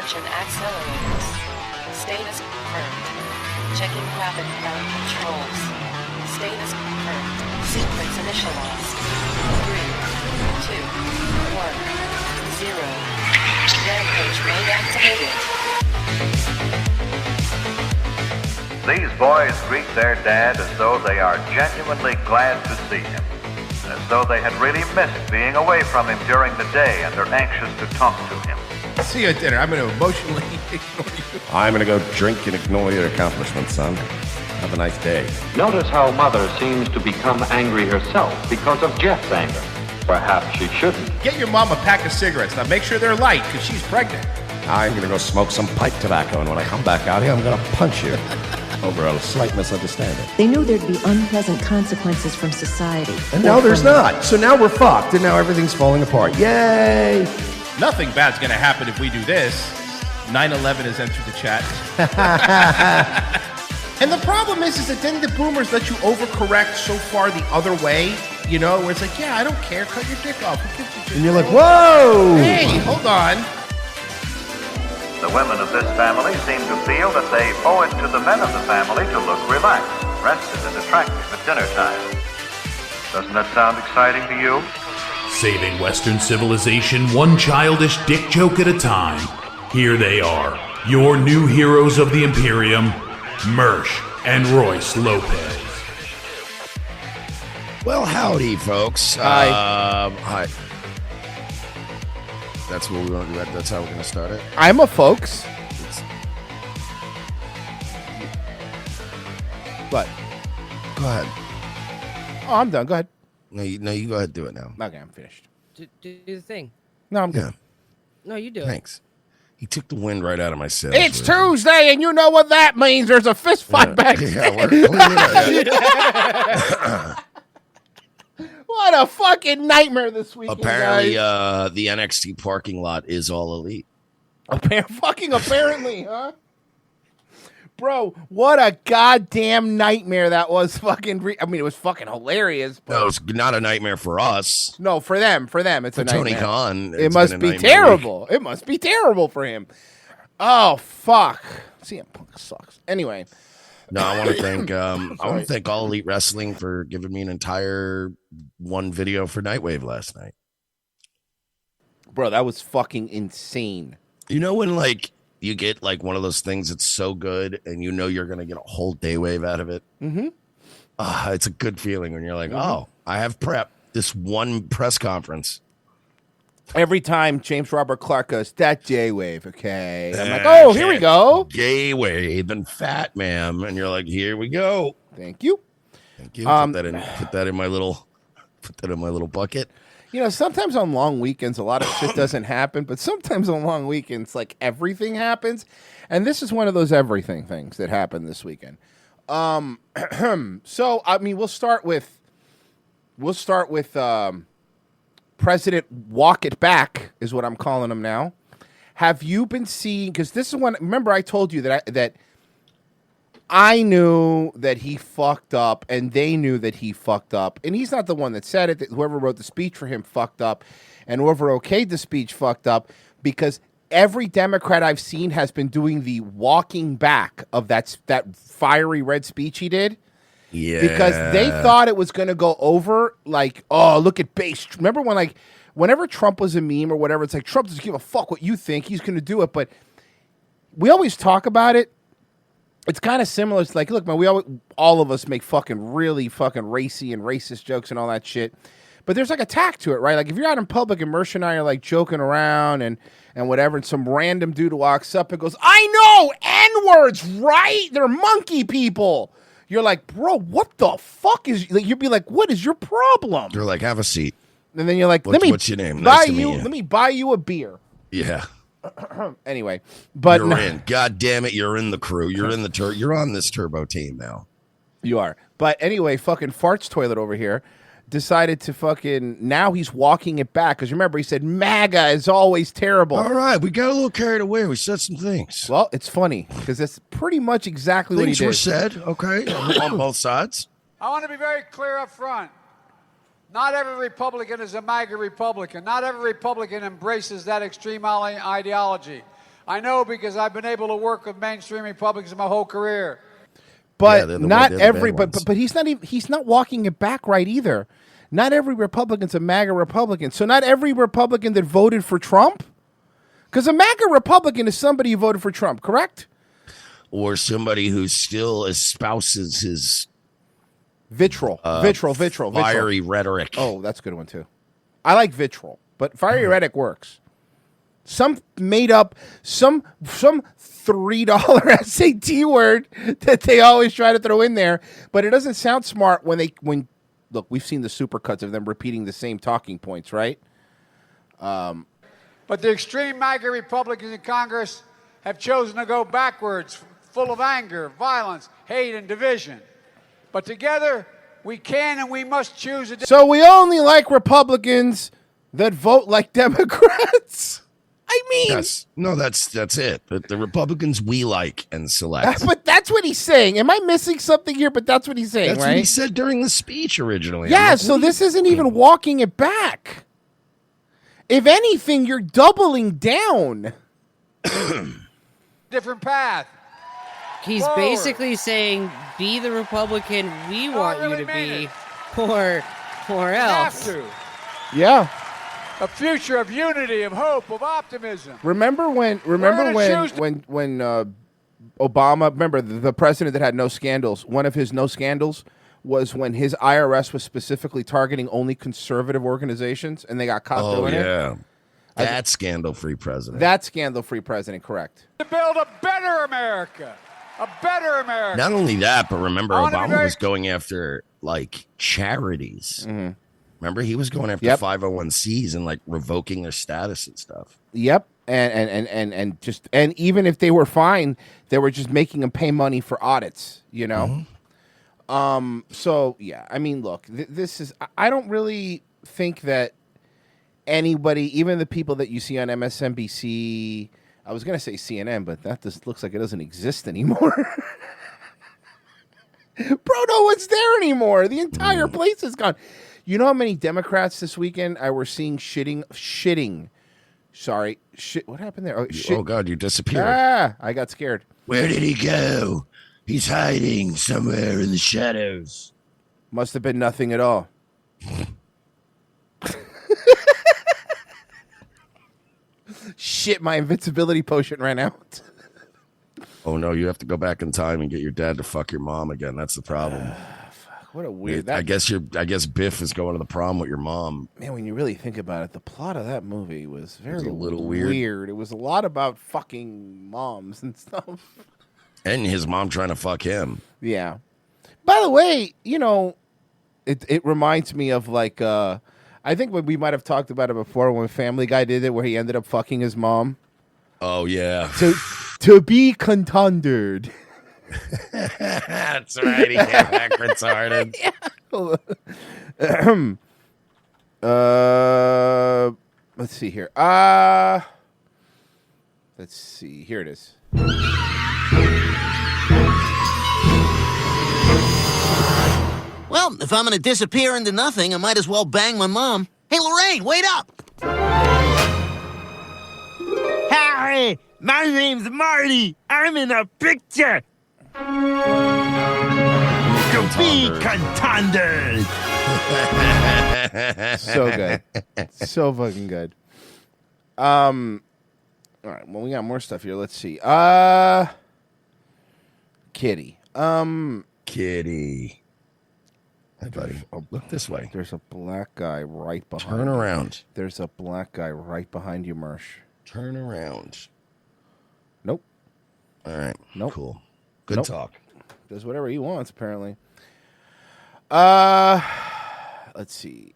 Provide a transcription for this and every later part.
Engine accelerators. Status confirmed. Checking rapid ground controls. Status confirmed. Sequence initialized. 3, 2, 1, 0. Rampage mode activated. These boys greet their dad as though they are genuinely glad to see him. As though they had really missed being away from him during the day and are anxious to talk to him. See you at dinner. I'm going to emotionally ignore you. I'm going to go drink and ignore your accomplishments, son. Have a nice day. Notice how Mother seems to become angry herself because of Jeff's anger. Perhaps she shouldn't. Get your mom a pack of cigarettes. Now make sure they're light, because she's pregnant. I'm going to go smoke some pipe tobacco, and when I come back out here, I'm going to punch you over a slight misunderstanding. They knew there'd be unpleasant consequences from society. And now there's not. So now we're fucked, and now everything's falling apart. Yay! Nothing bad's going to happen if we do this. 9/11 has entered the chat. And the problem is that then the boomers let you overcorrect so far the other way, you know, where it's like, yeah, I don't care, cut your dick off. Who gives a shit? And you're like, whoa! Hey, hold on. The women of this family seem to feel that they owe it to the men of the family to look relaxed, rested, and attractive at dinner time. Doesn't that sound exciting to you? Saving Western civilization one childish dick joke at a time. Here they are, your new heroes of the Imperium, Mersh and Royce Lopez. Well, howdy, folks. Hi. Hi. That's what we want to do. That's how we're going to start it. I'm a folks. What? Go ahead. Oh, I'm done. Go ahead. No, you go ahead and do it now. Okay, I'm finished. Do the thing. No, I'm good. Yeah. No, you do. Thanks. He took the wind right out of my sails. It's Tuesday, and you know what that means. There's a fist fight back there. Yeah, we're cleaning it. What a fucking nightmare this weekend, Apparently, guys. the NXT parking lot is all elite. Apparently, huh? Bro, what a goddamn nightmare that was. I mean, it was fucking hilarious. But No, it's not a nightmare for us. no, for them, it's For a Tony nightmare. Khan, It it's must been a be nightmare terrible. It must be terrible for him. Oh fuck. CM Punk sucks. Anyway, No, I want to thank All Elite Wrestling for giving me an entire one video for Nightwave last night. bro, that was fucking insane. You know when you get one of those things that's so good and you know you're going to get a whole day wave out of it? Mm-hmm. It's a good feeling when you're like, oh, I have prep this one press conference. Every time James Robert Clark goes, that J-Wave, okay. I'm like, oh, here we go. Gay wave and fat ma'am. And you're like, here we go. Thank you. Thank you. Put that in my little bucket. You know, sometimes on long weekends, a lot of shit doesn't happen, but sometimes on long weekends, everything happens. And this is one of those everything things that happened this weekend. So, I mean, we'll start with President Walk It Back is what I'm calling him now. Have you been seeing, because this is when, remember I told you that I knew that he fucked up, and they knew that he fucked up. And he's not the one that said it. That whoever wrote the speech for him fucked up, and whoever okayed the speech fucked up, because every Democrat I've seen has been doing the walking back of that fiery red speech he did. Yeah. Because they thought it was going to go over like, oh, look at base. Remember when like whenever Trump was a meme or whatever, it's like Trump doesn't give a fuck what you think. He's going to do it. But we always talk about it. It's kind of similar. It's like, look, man, all of us make fucking really fucking racy and racist jokes and all that shit. But there's like a tack to it, right? Like if you're out in public and Mersh and I are like joking around and whatever, and some random dude walks up and goes, I know N-words, right? They're monkey people. You're like, bro, what the fuck is, like, you'd be like, what is your problem? You're like, have a seat. And then you're like, what's your name? Buy Nice to you, meet you. let me buy you a beer. Yeah. Anyway, but you're in. God damn it, you're in the crew. You're in the you're on this turbo team now. You are. But anyway, fucking Farts Toilet over here decided to fucking, now he's walking it back. Because remember, he said, MAGA is always terrible. All right, we got a little carried away. We said some things. Well, it's funny because that's pretty much exactly what he did. Things were said, okay, on both sides. I want to be very clear up front. Not every Republican is a MAGA Republican. Not every Republican embraces that extreme ideology. I know because I've been able to work with mainstream Republicans my whole career. But yeah, not every, but he's not walking it back right either. Not every Republican's a MAGA Republican. So not every Republican that voted for Trump, because a MAGA Republican is somebody who voted for Trump, correct? Or somebody who still espouses his vitriol. Fiery rhetoric. Oh, that's a good one too. I like vitriol, but fiery rhetoric works. Some made up, some $3 SAT word that they always try to throw in there, but it doesn't sound smart when look, we've seen the supercuts of them repeating the same talking points, right? But the extreme MAGA Republicans in Congress have chosen to go backwards, full of anger, violence, hate, and division. But together, we can and we must choose So we only like Republicans that vote like Democrats. I mean, yes. No, that's it. But the Republicans we like and select. But that's what he's saying. Am I missing something here? But that's what he's saying, that's right? What he said during the speech originally. Yeah, like, so this isn't even walking it back. If anything, you're doubling down. different path. He's Forward. basically saying, be the Republican we want you to be, or else. Have to. Yeah. A future of unity, of hope, of optimism. Remember when Obama, remember the president that had no scandals, one of his no scandals was when his IRS was specifically targeting only conservative organizations and they got caught doing it. Oh, yeah. That scandal-free president. That scandal-free president, correct. To build a better America. A better America. Not only that, but remember Obama was going after like charities. Mm-hmm. Remember, he was going after 501c and like revoking their status and stuff. Yep, and even if they were fine, they were just making them pay money for audits. You know. Mm-hmm. So yeah, I mean, look, this is. I don't really think that anybody, even the people that you see on MSNBC, I was gonna say CNN, but that just looks like it doesn't exist anymore. Bro, no one's there anymore. The entire place is gone. You know how many Democrats this weekend I were seeing shitting? Sorry, shit. What happened there? Oh God, you disappeared. I got scared. Where did he go? He's hiding somewhere in the shadows. Must have been nothing at all. Shit, my invincibility potion ran out. Oh no, you have to go back in time and get your dad to fuck your mom again. That's the problem. What a weird. I guess Biff is going to the prom with your mom. Man, when you really think about it, the plot of that movie was very a little weird. It was a lot about fucking moms and stuff. And his mom trying to fuck him. Yeah. By the way, you know, it reminds me of like I think we might have talked about it before when Family Guy did it, where he ended up fucking his mom. Oh yeah. To be contended. That's right. He came back retarded. Let's see here. Let's see. Here it is. Well, if I'm going to disappear into nothing, I might as well bang my mom. Hey, Lorraine, wait up! Harry! Hi, my name's Marty. I'm in a picture. To be contenders. So good. So fucking good. All right, well, we got more stuff here. Let's see. Kitty. Kitty. Hey, buddy. Oh, look this way. There's a black guy right behind Turn you. around. There's a black guy right behind you, Mersh. Turn around. Nope. All right. Nope. Cool. Good Nope. talk. Does whatever he wants, apparently. Let's see.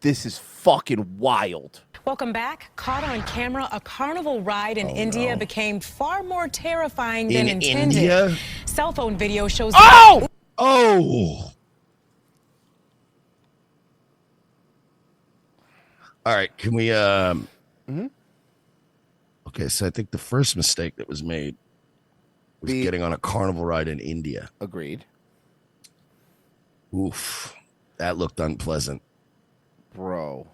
This is fucking wild. Welcome back. Caught on camera, a carnival ride in India became far more terrifying than intended. India? Cell phone video shows. Oh! Oh! All right, can we Okay, so I think the first mistake that was made was getting on a carnival ride in India. Agreed. Oof. That looked unpleasant. Bro.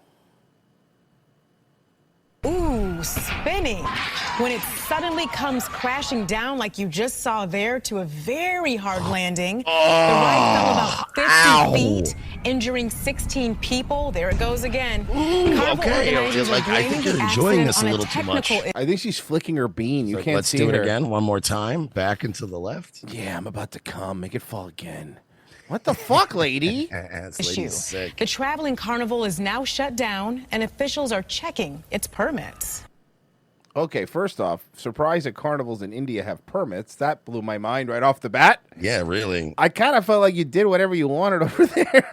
Ooh, spinning. When it suddenly comes crashing down like you just saw there to a very hard landing. The ride fell about 50 feet, injuring 16 people. There it goes again. Okay, I think you're enjoying this a little too much. I think she's flicking her bean. You can't let's see do her. it again one more time. Back and to the left. Yeah, I'm about to come. Make it fall again. What the fuck, lady? This issue. lady's sick. The traveling carnival is now shut down, and officials are checking its permits. Okay, first off, surprised that carnivals in India have permits. That blew my mind right off the bat. Yeah, really. I kind of felt like you did whatever you wanted over there.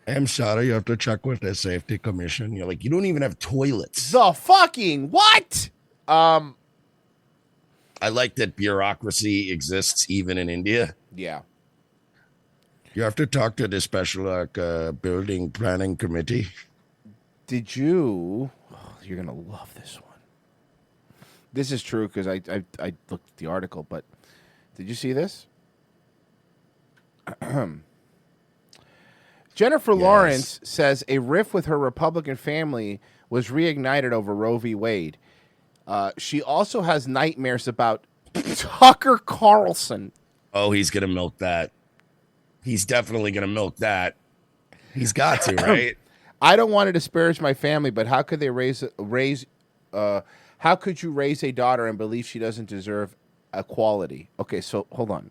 I'm sorry, you have to check with the safety commission. You're like, you don't even have toilets. The fucking what? I like that bureaucracy exists even in India. Yeah. You have to talk to the special building planning committee. Did you? Oh, you're gonna love this one. This is true because I looked at the article, but did you see this? Jennifer Lawrence says a rift with her Republican family was reignited over Roe v. Wade. She also has nightmares about Tucker Carlson. Oh, he's gonna milk that. He's definitely gonna milk that. He's got to, right? I don't want to disparage my family, but how could they how could you raise a daughter and believe she doesn't deserve equality? Okay, so hold on.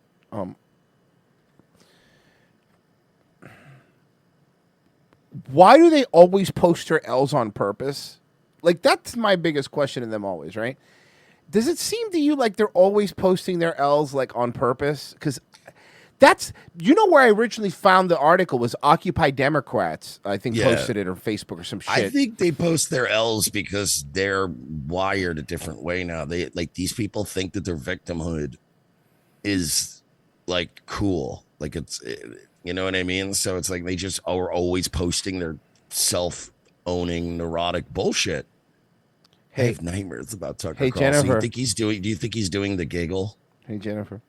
Why do they always post their L's on purpose? Like, that's my biggest question to them always, right? Does it seem to you like they're always posting their L's like on purpose? Because that's, you know, where I originally found the article was Occupy Democrats, I think, posted it on Facebook or some shit. I think they post their L's because they're wired a different way now. They like, these people think that their victimhood is like cool, like it's, you know what I mean? So it's like they just are always posting their self-owning neurotic bullshit. I have nightmares about Tucker Carlson. Jennifer. Do you think he's doing the giggle? Hey, Jennifer.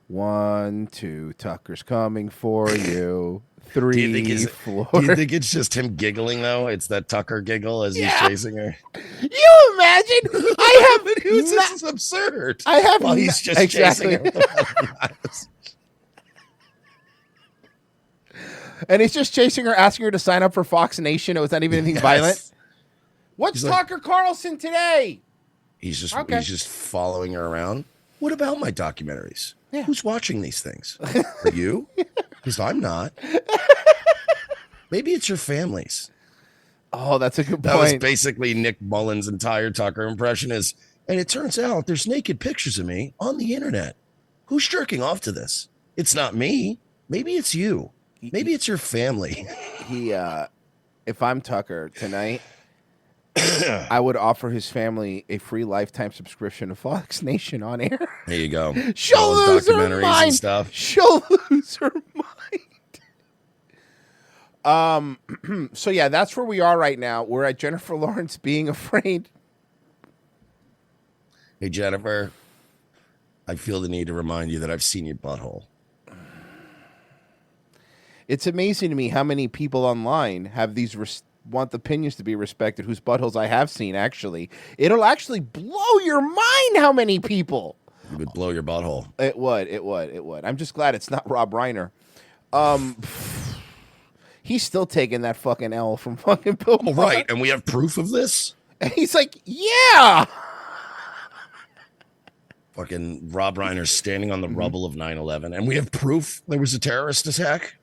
1, 2, Tucker's coming for you. 3, Do you 4. Do you think it's just him giggling though? It's that Tucker giggle as he's chasing her. You imagine? I have. This is absurd. I have. Well, he's just chasing her with the fucking knives. And he's just chasing her, asking her to sign up for Fox Nation. It was not even anything violent. What's He's Tucker Carlson today? He's just following her around. What about my documentaries? Yeah. Who's watching these things? Are you? Because I'm not. Maybe it's your families. Oh, that's a good point. That was basically Nick Mullen's entire Tucker impression is, and it turns out there's naked pictures of me on the internet. Who's jerking off to this? It's not me. Maybe it's you. Maybe it's your family. If I'm Tucker tonight, I would offer his family a free lifetime subscription to Fox Nation on air. There you go. She'll lose her mind. And stuff. She'll lose her mind. So yeah, that's where we are right now. We're at Jennifer Lawrence being afraid. Hey, Jennifer, I feel the need to remind you that I've seen your butthole. It's amazing to me how many people online have these want the opinions to be respected, whose buttholes I have seen, actually. It'll actually blow your mind how many people. It would blow your butthole. It would. I'm just glad it's not Rob Reiner. He's still taking that fucking L from fucking Bill Maher. Right, and we have proof of this? And he's like, yeah. Fucking Rob Reiner standing on the rubble of 9/11, and we have proof there was a terrorist attack?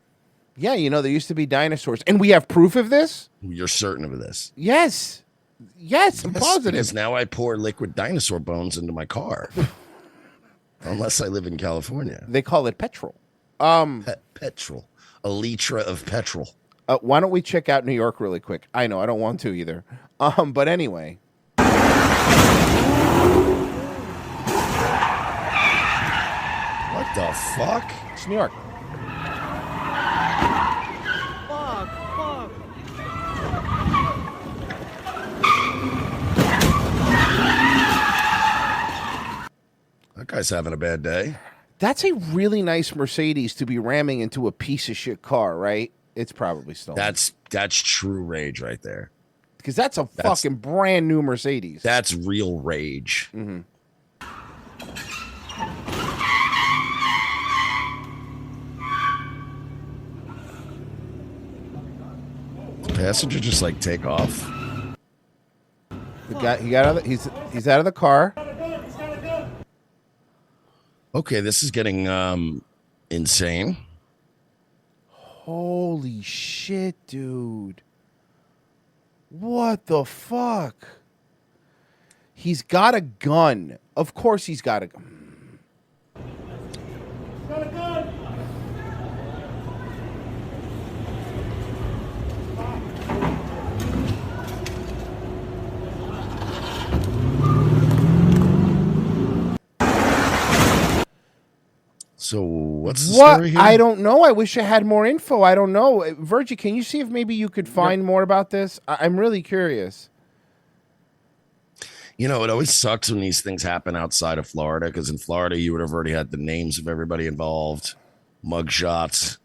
Yeah, there used to be dinosaurs. And we have proof of this? You're certain of this? Yes, I'm positive. Because now I pour liquid dinosaur bones into my car. Unless I live in California. They call it petrol. Petrol. A litra of petrol. Why don't we check out New York really quick? I know, I don't want to either. But anyway. What the fuck? It's New York. Fuck. That guy's having a bad day. That's a really nice Mercedes to be ramming into a piece of shit car, right? It's probably stolen. That's true rage right there. Because that's a fucking brand new Mercedes. That's real rage. Mm-hmm. The passenger just like take off. He's out of the car. Okay, this is getting insane. Holy shit, dude. What the fuck? He's got a gun. Of course he's got a gun. He's got a gun. So what's the story here? I don't know. I wish I had more info. I don't know. Virgie, can you see if maybe you could find more about this? I'm really curious. It always sucks when these things happen outside of Florida, because in Florida you would have already had the names of everybody involved, mugshots.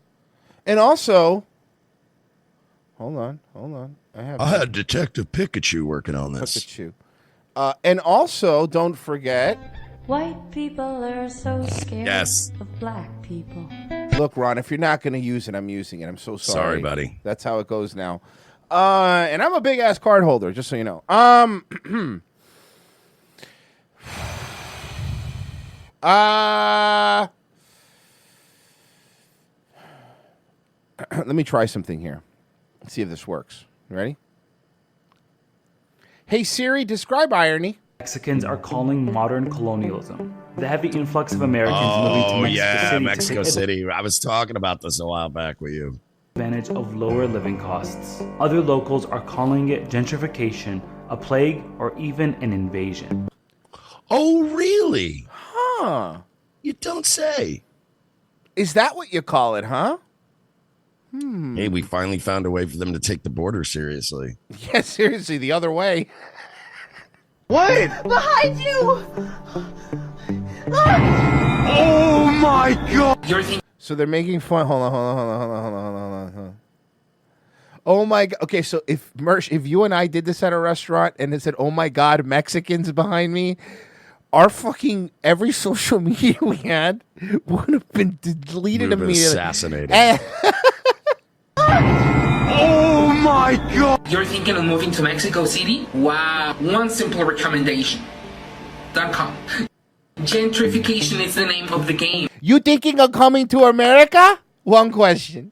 And also, hold on. I had Detective Pikachu working on this. Pikachu. And also, don't forget, white people are so scared of black people. Look, Ron, if you're not going to use it, I'm using it. I'm so sorry. Sorry, buddy. That's how it goes now. And I'm a big-ass card holder, just so you know. Let me try something here. Let's see if this works. You ready? Hey, Siri, describe irony. Mexicans are calling modern colonialism. The heavy influx of Americans moving to Mexico City. Mexico City. I was talking about this a while back with you. Advantage of lower living costs. Other locals are calling it gentrification, a plague, or even an invasion. Oh, really? Huh. You don't say. Is that what you call it, huh? Hey, we finally found a way for them to take the border seriously. Yeah, seriously, the other way. What? Behind you! Oh my god! So they're making fun. Hold on. Oh my god. Okay, so if you and I did this at a restaurant and it said, "Oh my god, Mexicans behind me," our fucking every social media we had would have been deleted immediately. Assassinated. Oh my god! You're thinking of moving to Mexico City? Wow. One simple recommendation. Don't come. Gentrification is the name of the game. You thinking of coming to America? One question.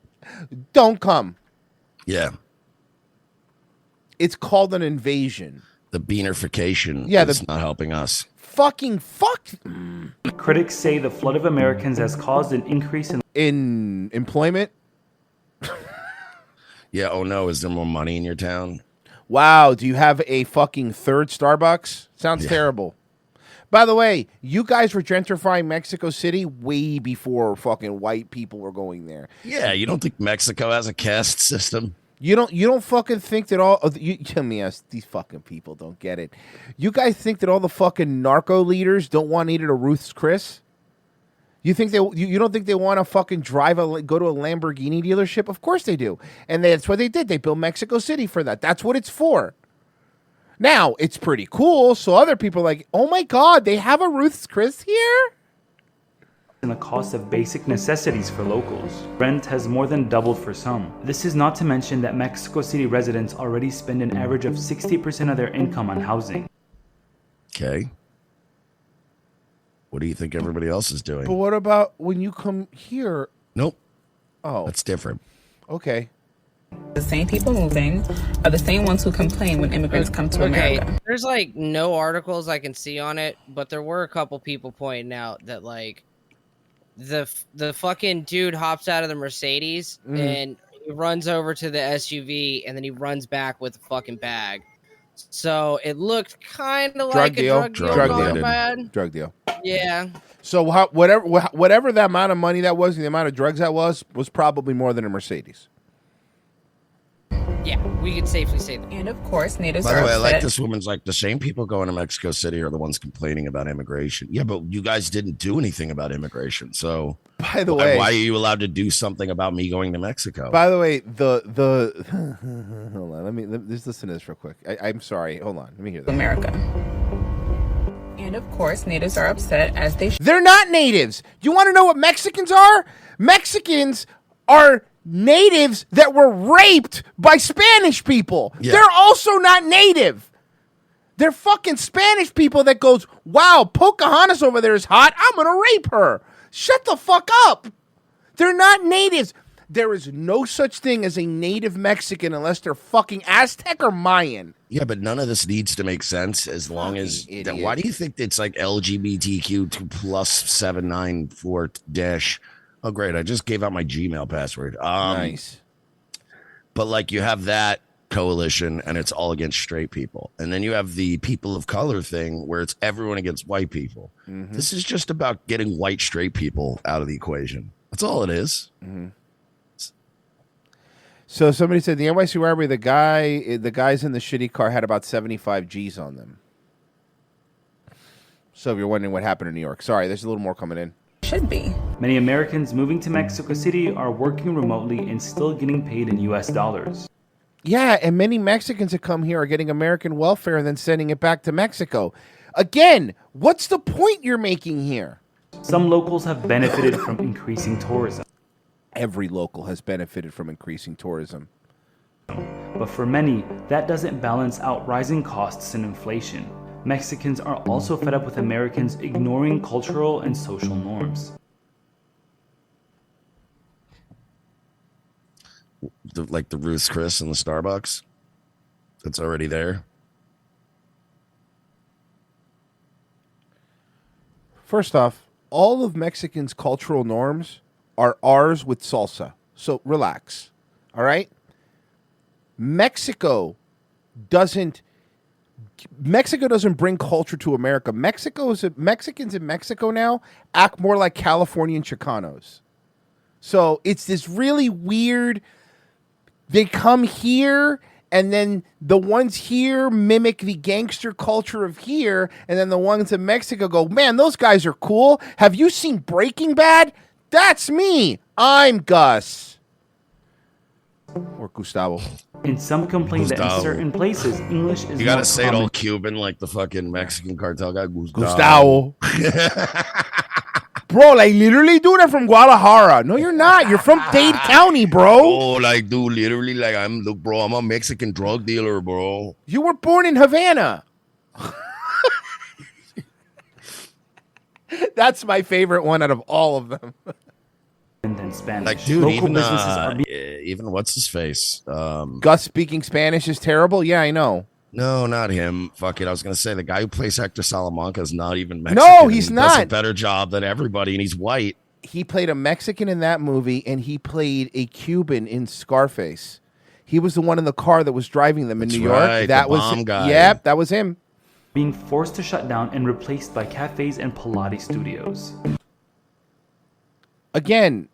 Don't come. Yeah. It's called an invasion. The beanerification is not helping us. Fucking fuck. Critics say the flood of Americans has caused an increase in employment. Yeah, oh no, is there more money in your town? Wow, do you have a fucking third Starbucks? Sounds terrible. By the way, you guys were gentrifying Mexico City way before fucking white people were going there. Yeah, you don't think Mexico has a caste system? You don't fucking think that all of you tell me these fucking people don't get it. You guys think that all the fucking narco leaders don't want to eat at a Ruth's Chris? You think you don't think they want to fucking go to a Lamborghini dealership? Of course they do. And that's what they did. They built Mexico City for that. That's what it's for. Now, it's pretty cool. So other people are like, oh my God, they have a Ruth's Chris here? And the cost of basic necessities for locals. Rent has more than doubled for some. This is not to mention that Mexico City residents already spend an average of 60% of their income on housing. Okay. What do you think everybody else is doing? But what about when you come here? Nope. Oh. That's different. Okay. The same people moving are the same ones who complain when immigrants come to America. There's like no articles I can see on it, but there were a couple people pointing out that like the fucking dude hops out of the Mercedes and he runs over to the SUV and then he runs back with a fucking bag. So it looked kind of like a drug deal. Drug deal. Yeah. So whatever the amount of money that was, and the amount of drugs that was probably more than a Mercedes. Yeah, we could safely say that. And of course, natives By the are way, I like upset. this woman's like, the same people going to Mexico City are the ones complaining about immigration. Yeah, but you guys didn't do anything about immigration. So by the way, why are you allowed to do something about me going to Mexico? By the way, the hold on, let me just listen to this real quick. I'm sorry. Hold on. Let me hear that. America. And of course, natives are upset as they They're not natives. You want to know what Mexicans are? Mexicans are natives that were raped by Spanish people. Yeah. They're also not native. They're fucking Spanish people that goes, wow, Pocahontas over there is hot. I'm going to rape her. Shut the fuck up. They're not natives. There is no such thing as a native Mexican unless they're fucking Aztec or Mayan. Yeah, but none of this needs to make sense as long as that. Why do you think it's like LGBTQ plus 794 dash? Oh, great. I just gave out my Gmail password. Nice. But like you have that coalition and it's all against straight people. And then you have the people of color thing where it's everyone against white people. Mm-hmm. This is just about getting white straight people out of the equation. That's all it is. Mm-hmm. So somebody said the NYC robbery, the guys in the shitty car had about 75 G's on them. So if you're wondering what happened in New York, sorry, there's a little more coming in. should be. Many Americans moving to Mexico City are working remotely and still getting paid in US dollars. Yeah, and many Mexicans that come here are getting American welfare and then sending it back to Mexico. Again, what's the point you're making here? Some locals have benefited from increasing tourism. Every local has benefited from increasing tourism. But for many, that doesn't balance out rising costs and inflation. Mexicans are also fed up with Americans ignoring cultural and social norms. Like the Ruth's Chris and the Starbucks that's already there. First off, all of Mexicans' cultural norms are ours with salsa. So relax. All right? Mexico doesn't bring culture to America. Mexicans in Mexico now act more like Californian Chicanos. So it's this really weird, they come here and then the ones here mimic the gangster culture of here, and then the ones in Mexico go, man, those guys are cool. Have you seen Breaking Bad? That's me. I'm Gus. Or Gustavo. And some complain that in Gustavo. certain places, English is You gotta more say it common. all Cuban like the fucking Mexican cartel guy. Gustavo. Bro, like literally, dude, I'm from Guadalajara. No, you're not. You're from Dade County, bro. Oh, like, dude, literally, like, I'm a Mexican drug dealer, bro. You were born in Havana. That's my favorite one out of all of them. And then Spanish. Like, dude, Local even businesses are being even what's his face? Gus speaking Spanish is terrible. Yeah, I know. No, not him. Fuck it. I was gonna say the guy who plays Hector Salamanca is not even Mexican. No, he's He does a not. better job than everybody, and he's white. He played a Mexican in that movie, and he played a Cuban in Scarface. He was the one in the car that was driving them in That's New York. right, That the was bomb guy. Yep, that was him. being forced to shut down and replaced by cafes and Pilates studios. Again,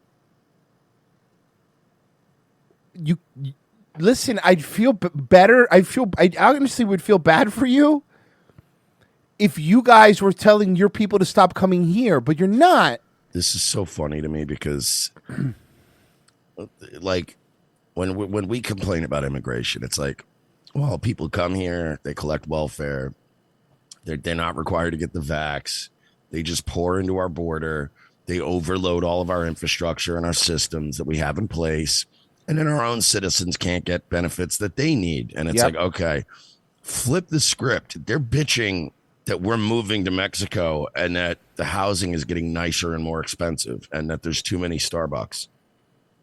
you listen. I'd feel better. I honestly would feel bad for you if you guys were telling your people to stop coming here, but you're not. this is so funny to me because, like, when we complain about immigration, it's like, well, people come here, they collect welfare, they're not required to get the vax, they just pour into our border, they overload all of our infrastructure and our systems that we have in place, and then our own citizens can't get benefits that they need. And it's like, okay, flip the script. They're bitching that we're moving to Mexico and that the housing is getting nicer and more expensive and that there's too many Starbucks.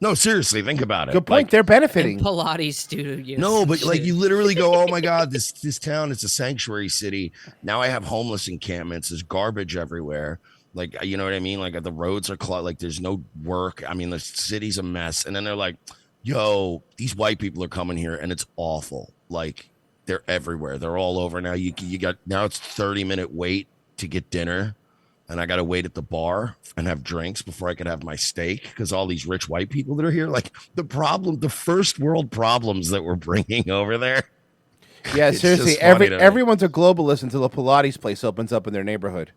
No, seriously, think about it. Good point. Like, they're benefiting. Pilates studios. No, but like you literally go, oh my God, this town is a sanctuary city. Now I have homeless encampments. There's garbage everywhere. Like, you know what I mean? Like the roads are clogged. Like there's no work. I mean, the city's a mess. And then they're like, yo, these white people are coming here and it's awful. Like they're everywhere. They're all over now. You got, now it's 30-minute wait to get dinner. And I got to wait at the bar and have drinks before I could have my steak because all these rich white people that are here, like the first world problems that we're bringing over there. Yeah, seriously, everyone's a globalist until a Pilates place opens up in their neighborhood.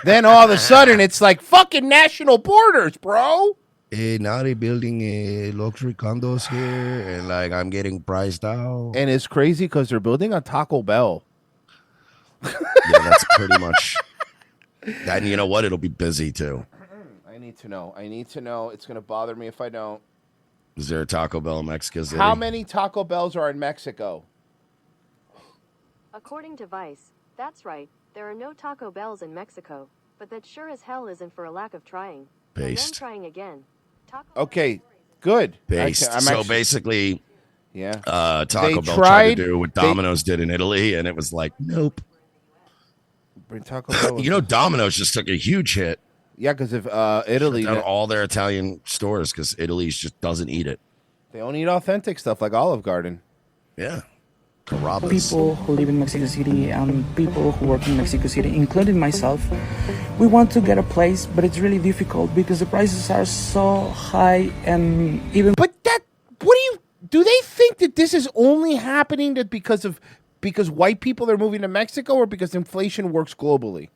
Then all of a sudden, it's like fucking national borders, bro. Now they're building luxury condos here, and like I'm getting priced out. And it's crazy because they're building a Taco Bell. Yeah, that's pretty much. And you know what? It'll be busy too. I need to know. It's going to bother me if I don't. Is there a Taco Bell in Mexico City? How many Taco Bells are in Mexico? According to Vice, that's right. There are no Taco Bells in Mexico, but that sure as hell isn't for a lack of trying. Based. And then trying again. Okay, good. Based. So basically, yeah. Taco Bell tried to do what Domino's did in Italy, and it was like, nope. Taco Bell you know, Domino's just took a huge hit. Yeah, because of Italy. Shut down all their Italian stores because Italy just doesn't eat it. They only eat authentic stuff like Olive Garden. Yeah. People who live in Mexico City and people who work in Mexico City, including myself, we want to get a place, but it's really difficult because the prices are so high and even. But do they think that this is only happening because white people are moving to Mexico or because inflation works globally?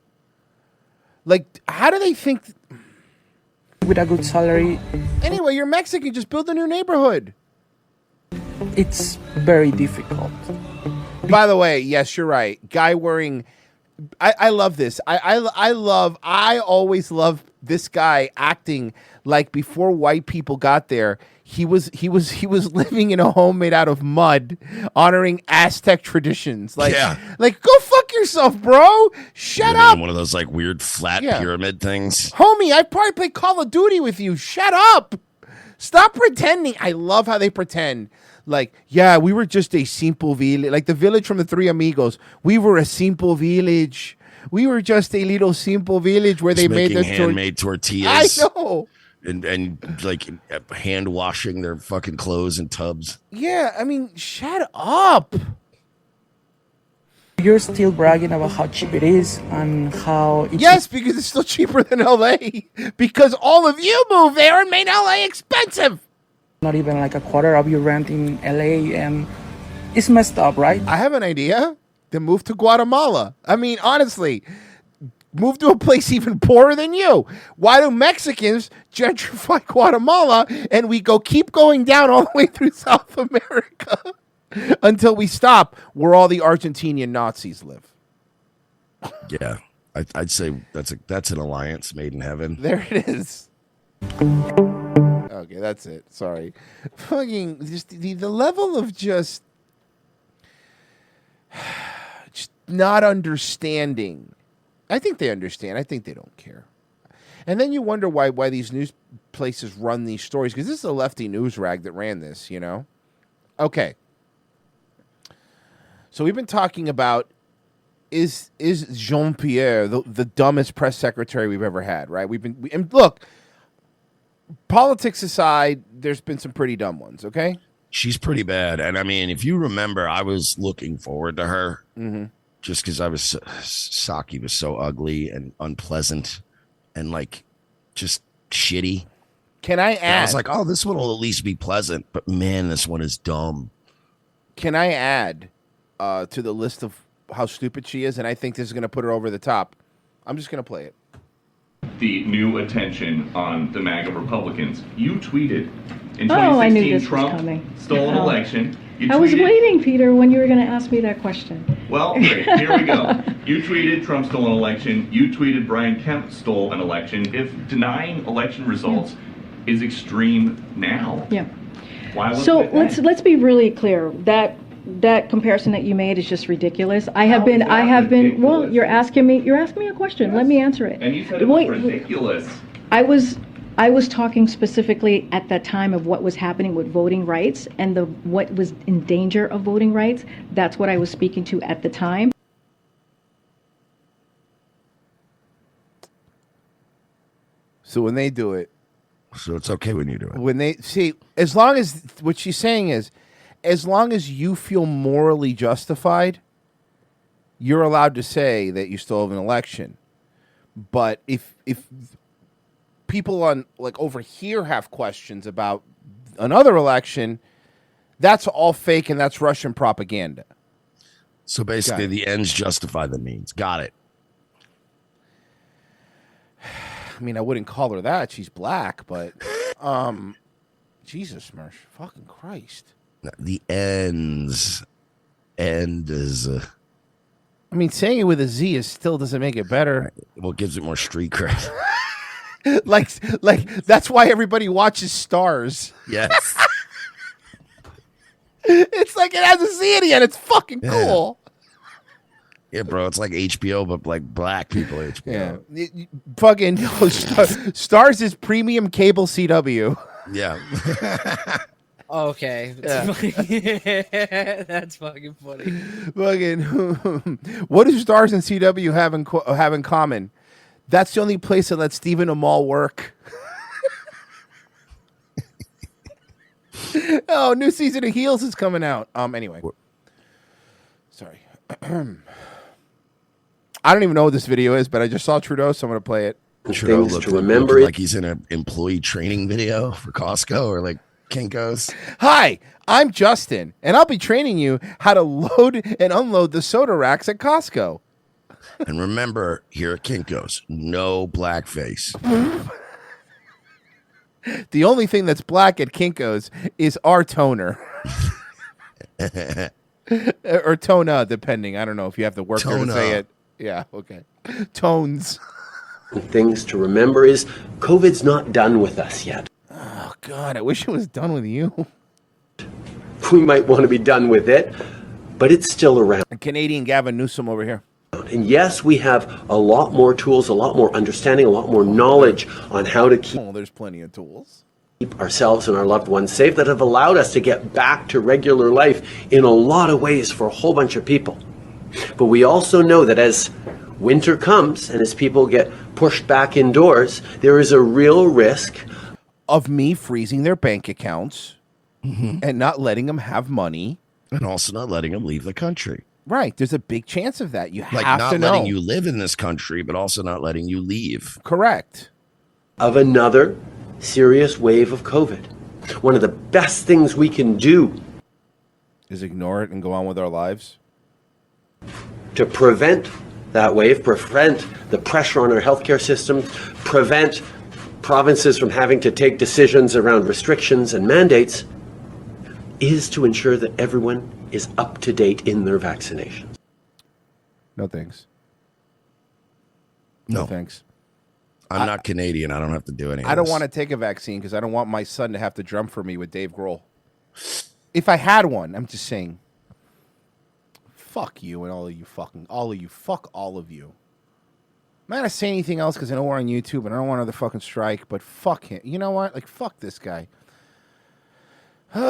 Like, how do they think? With a good salary. Anyway, you're Mexican. Just build a new neighborhood. It's very difficult. By the way, yes, you're right. Guy wearing. I love this. I always love this guy acting like before white people got there. He was living in a home made out of mud, honoring Aztec traditions. Like, like go fuck yourself, bro. Shut up. One of those like weird flat pyramid things. Homie, I probably played Call of Duty with you. Shut up. Stop pretending. I love how they pretend. Like, yeah, we were just a simple village. Like the village from the Three Amigos. We were a simple village. We were just a little simple village where they made their handmade tortillas. I know. And like hand washing their fucking clothes in tubs. Yeah, I mean, shut up. You're still bragging about how cheap it is and how it's yes, because it's still cheaper than LA. Because all of you moved there and made LA expensive. Not even like a quarter of your rent in LA, and it's messed up, right? I have an idea. Then move to Guatemala. I mean, honestly, move to a place even poorer than you. Why do Mexicans gentrify Guatemala and we keep going down all the way through South America until we stop where all the Argentinian Nazis live? Yeah, I'd say that's an alliance made in heaven. There it is. Okay, that's it. Sorry. Fucking just the level of just not understanding. I think they understand. I think they don't care. And then you wonder why these news places run these stories, because this is a lefty news rag that ran this, you know? Okay. So we've been talking about is Jean-Pierre the dumbest press secretary we've ever had, right? And look, politics aside, there's been some pretty dumb ones, okay? She's pretty bad. And I mean, if you remember, I was looking forward to her just because Psaki was so ugly and unpleasant and like just shitty. Can I add? And I was like, oh, this one will at least be pleasant. But man, this one is dumb. Can I add to the list of how stupid she is? And I think this is going to put her over the top. I'm just going to play it. the new attention on the MAGA Republicans. You tweeted in 2016 I knew this Trump was coming. stole an election. You I was tweeted- waiting, Peter, when you were going to ask me that question. Well, great. Here we go. You tweeted Trump stole an election. You tweeted Brian Kemp stole an election. If denying election results is extreme now, Yeah. why wasn't So it then? let's be really clear. That comparison that you made is just ridiculous. I have been. Well, you're asking me a question. Let me answer it. And you said it was ridiculous. I was talking specifically at that time of what was happening with voting rights and what was in danger of voting rights. That's what I was speaking to at the time. So when they do it, so it's okay when you do it. when they see, as long as what she's saying is, as long as you feel morally justified, you're allowed to say that you stole an election. But if people on like over here have questions about another election, that's all fake and that's Russian propaganda. So basically, the ends justify the means. Got it. I mean, I wouldn't call her that. She's black, but Jesus, Mersh, fucking Christ. The ends. End is. I mean, saying it with a Z still doesn't make it better. Well, it gives it more street cred. like that's why everybody watches Stars. Yes. It's like it has a Z in the end. It's fucking cool. Yeah, bro. It's like HBO, but like black people HBO. Yeah. Fucking Stars is premium cable CW. Yeah. Okay. Yeah. That's fucking funny. Fucking, what do Stars and CW have in common? That's the only place that lets Stephen Amell work. Oh, new season of Heels is coming out. Anyway. Sorry. I don't even know what this video is, but I just saw Trudeau, so I'm going to play it. Trudeau looked like he's in an employee training video for Costco or like Kinko's. Hi, I'm Justin, and I'll be training you how to load and unload the soda racks at Costco. And remember, here at Kinko's, no blackface. The only thing that's black at Kinko's is our toner. Or tona, depending. I don't know if you have to work there to say it. Yeah, okay. Tones. Things to remember is COVID's not done with us yet. Oh, God, I wish it was done with you. We might want to be done with it, but it's still around. Canadian Gavin Newsom over here. And yes, we have a lot more tools, a lot more understanding, a lot more knowledge on how to keep there's plenty of tools. Keep ourselves and our loved ones safe that have allowed us to get back to regular life in a lot of ways for a whole bunch of people. But we also know that as winter comes and as people get pushed back indoors, there is a real risk of me freezing their bank accounts and not letting them have money. And also not letting them leave the country. Right. There's a big chance of that. You have Like not to know. letting you live in this country, but also not letting you leave. Correct. Of another serious wave of COVID. One of the best things we can do is ignore it and go on with our lives. To prevent that wave, prevent the pressure on our healthcare system, prevent provinces from having to take decisions around restrictions and mandates, is to ensure that everyone is up to date in their vaccinations. No thanks. No thanks. I'm not Canadian. I don't have to do anything. I don't want to take a vaccine because I don't want my son to have to drum for me with Dave Grohl. If I had one, I'm just saying. Fuck you and all of you. Fuck all of you. I'm not going to say anything else because I know we're on YouTube and I don't want another fucking strike, but fuck him. You know what? Like, fuck this guy. All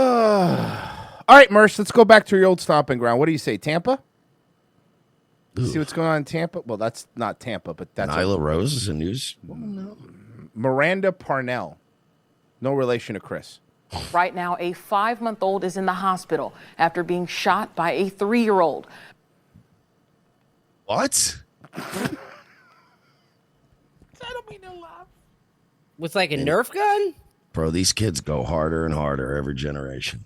right, Mersh, let's go back to your old stomping ground. What do you say, Tampa? See what's going on in Tampa? Well, that's not Tampa, but that's... Nyla Rose is in news. Miranda Parnell. No relation to Chris. Right now, a 5-month-old is in the hospital after being shot by a 3-year-old. What? With like a Nerf gun? Bro, these kids go harder and harder every generation.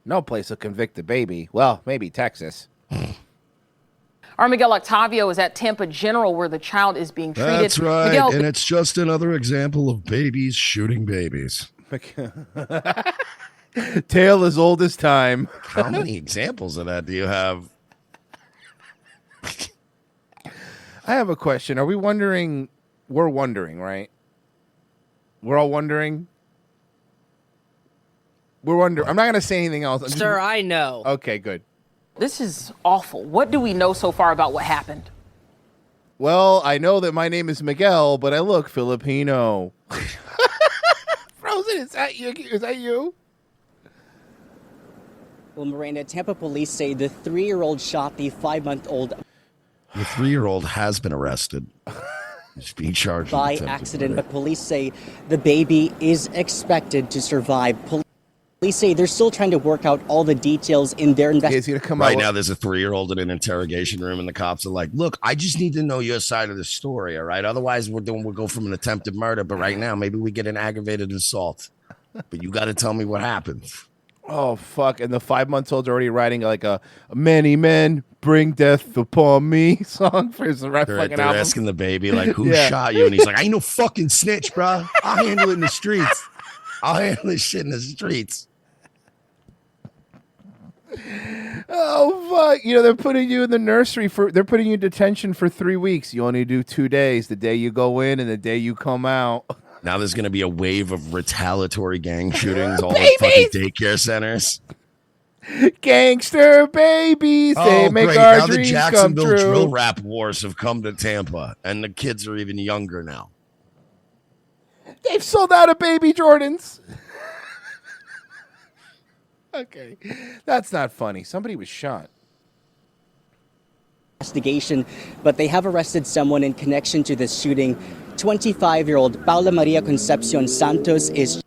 No place will convict a baby. Well, maybe Texas. Our Miguel Octavio is at Tampa General where the child is being treated. That's right. Miguel, And it's just another example of babies shooting babies. Tale as old as time. How many examples of that do you have? I have a question. Are we wondering? We're wondering, right? We're all wondering. We're wondering. I'm not going to say anything else. Sir, I know. Okay, good. this is awful. What do we know so far about what happened? Well, I know that my name is Miguel, but I look Filipino. Frozen, is that you? Is that you? Well, Miranda, Tampa police say the 3-year-old shot the 5-month-old. The 3-year-old has been arrested. He's being charged by accident, but police say the baby is expected to survive. Police say they're still trying to work out all the details in their investigation. Right now, there's a 3-year-old in an interrogation room, and the cops are like, "Look, I just need to know your side of the story, all right? Otherwise, we'll go from an attempted murder. But right now, maybe we get an aggravated assault. But you got to tell me what happened." Oh, fuck. And the 5-month-old's already writing like a many men bring death upon me song for his fucking They're album. asking the baby, like, who shot you? And he's like, I ain't no fucking snitch, bro. I'll handle it in the streets. I'll handle this shit in the streets. Oh, fuck. You know, they're putting you in the nursery they're putting you in detention for 3 weeks. You only do 2 days, the day you go in and the day you come out. Now there's going to be a wave of retaliatory gang shootings all at fucking daycare centers. Gangster babies, they make great. our Now the dreams come Jacksonville true. drill rap wars have come to Tampa, and the kids are even younger now. They've sold out of baby Jordans. Okay, that's not funny. Somebody was shot. Investigation, but they have arrested someone in connection to this shooting. 25-year-old Paula Maria Concepcion Santos is.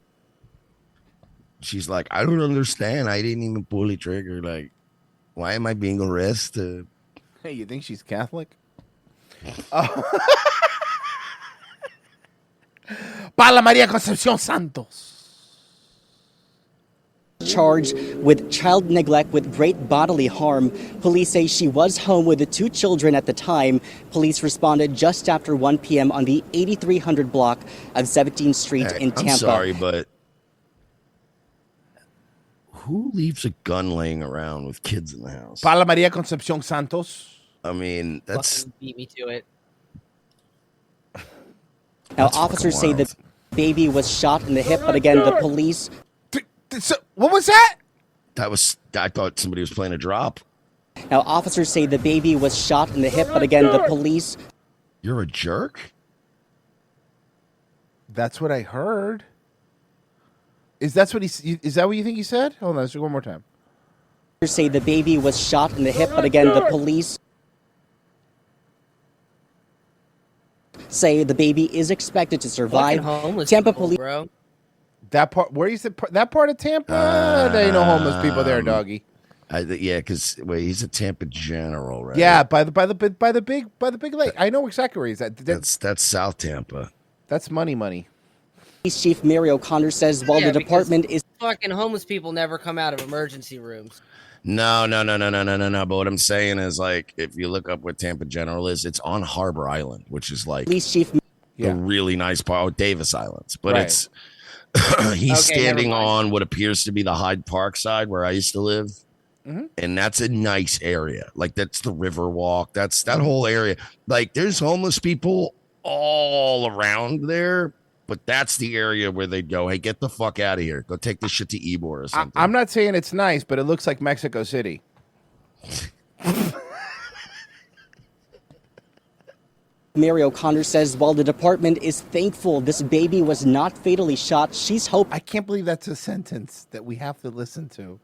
She's like, I don't understand. I didn't even pull the trigger. Like, why am I being arrested? Hey, you think she's Catholic? Paula Maria Concepcion Santos. Charged with child neglect with great bodily harm. Police say she was home with the 2 children at the time. Police responded just after 1 p.m. on the 8300 block of 17th Street in Tampa. I'm sorry, but who leaves a gun laying around with kids in the house? Paula Maria Concepcion Santos. I mean, that's... Fucking beat me to it. Now, officers say the baby was shot in the hip, but again, the police... So, what was that? I thought somebody was playing a drop. Now, officers say the baby was shot in the hip, but again, the police... You're a jerk? That's what I heard. Is that what you think he said? Hold on, let's do it one more time. Officers say the baby was shot in the hip, but again, the police say the baby is expected to survive. Tampa police... Bro. That part, where you said that part of Tampa? There ain't no homeless people there, doggy. Yeah, because he's a Tampa General, right? Yeah, by the big lake. I know exactly where he's at. That's South Tampa. That's money. Police Chief Mary O'Connor says while the department is Fucking homeless people never come out of emergency rooms. No. But what I'm saying is, like, if you look up what Tampa General is, it's on Harbor Island, which is like Police Chief the really nice part of Davis Islands. But Right. it's he's standing on what appears to be the Hyde Park side where I used to live. Mhm. And that's a nice area. Like, that's the River Walk. That's that whole area. Like, there's homeless people all around there, but that's the area where they go, hey, get the fuck out of here. Go take this shit to Ybor or something. I'm not saying it's nice, but it looks like Mexico City. Mary O'Connor says while the department is thankful this baby was not fatally shot, she's hoping. I can't believe that's a sentence that we have to listen to.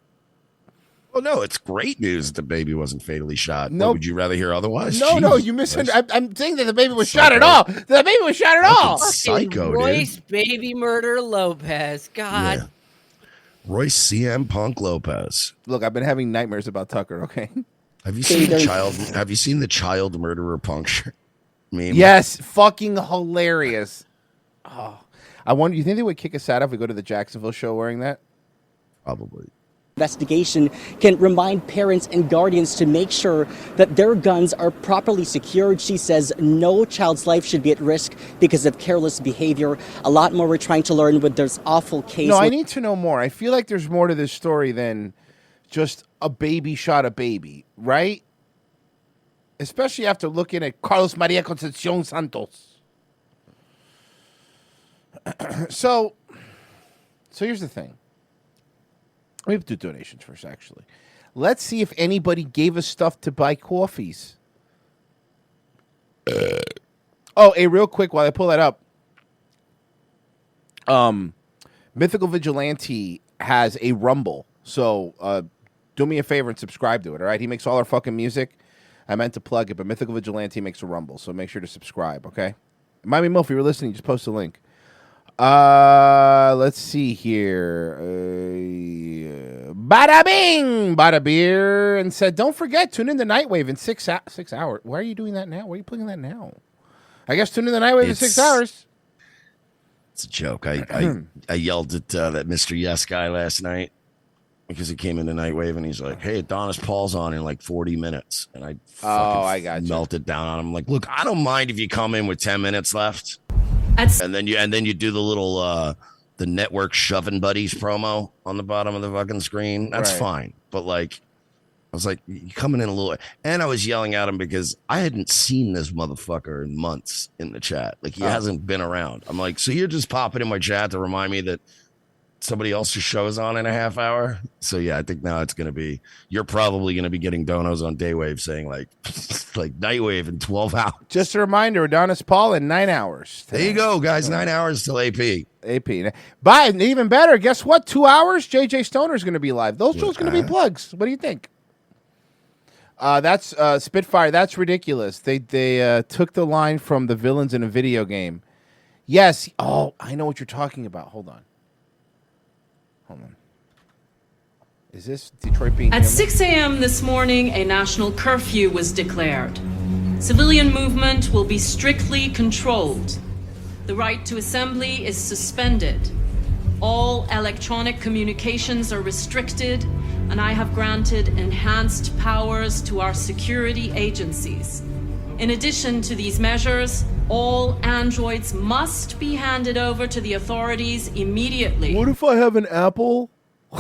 Well, no, it's great news that the baby wasn't fatally shot. Nope. What, would you rather hear otherwise? No, you misunderstood. I'm saying that the baby was shot at all. The baby was shot at all. Psycho, Royce dude. Baby Murder Lopez. God. Yeah. Royce CM Punk Lopez. Look, I've been having nightmares about Tucker. Okay. Have you seen the child murderer puncture meme? Yes, fucking hilarious. Oh, I wonder. You think they would kick us out if we go to the Jacksonville show wearing that? Probably. investigation can remind parents and guardians to make sure that their guns are properly secured. She says no child's life should be at risk because of careless behavior. A lot more we're trying to learn with this awful case. No, I need to know more. I feel like there's more to this story than just a baby shot a baby, right? Especially after looking at Carlos Maria Concepcion Santos. So here's the thing. We have to do donations first, actually. Let's see if anybody gave us stuff to buy coffees. Real quick, while I pull that up. Mythical Vigilante has a Rumble. So do me a favor and subscribe to it, all right? He makes all our fucking music. I meant to plug it, but Mythical Vigilante makes a Rumble, so make sure to subscribe, okay? Miami Mo, if you were listening, just post a link. Let's see here. Bada bing, bada beer, and said, don't forget, tune in to Nightwave in 6 hours. Why are you doing that now? Why are you playing that now? I guess tune in to Nightwave in 6 hours. It's a joke. I yelled at that Mr. Yes guy last night because he came into Nightwave and he's like, hey, Adonis Paul's on in like 40 minutes. And I fucking melted down on him. I'm like, look, I don't mind if you come in with 10 minutes left. And then you do the little the network shoving buddies promo on the bottom of the fucking screen. That's fine. But like, I was like, you coming in a little, and I was yelling at him because I hadn't seen this motherfucker in months in the chat. Like he hasn't been around. I'm like, so you're just popping in my chat to remind me that somebody else's show is on in a half hour. So yeah, I think now it's going to be, you're probably going to be getting donos on Daywave saying like Nightwave in 12 hours. Just a reminder, Adonis Paul in 9 hours. There you go, guys. 9 hours till AP. But even better, guess what? 2 hours, JJ Stoner is going to be live. Those shows going to be plugs. What do you think? That's Spitfire. That's ridiculous. They took the line from the villains in a video game. Yes. Oh, I know what you're talking about. Hold on. Is this Detroit being At 6 a.m. this morning, a national curfew was declared. Civilian movement will be strictly controlled. The right to assembly is suspended. All electronic communications are restricted, and I have granted enhanced powers to our security agencies. In addition to these measures, all androids must be handed over to the authorities immediately. What if I have an Apple?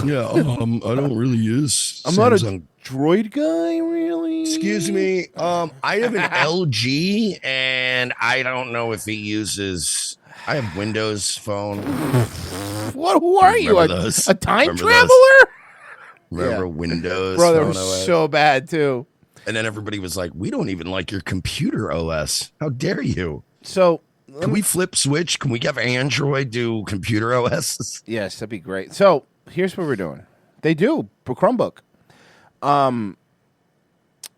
Yeah, I don't really use I'm not a Droid guy, really. Excuse me. I have an LG, and I don't know if he uses. I have Windows Phone. Who are you? A time traveler? Remember Windows? Bro, they were so bad too. And then everybody was like, "We don't even like your computer OS. How dare you?" So can we flip switch? Can we have Android do computer OS? Yes, that'd be great. So here's what we're doing. They do for Chromebook.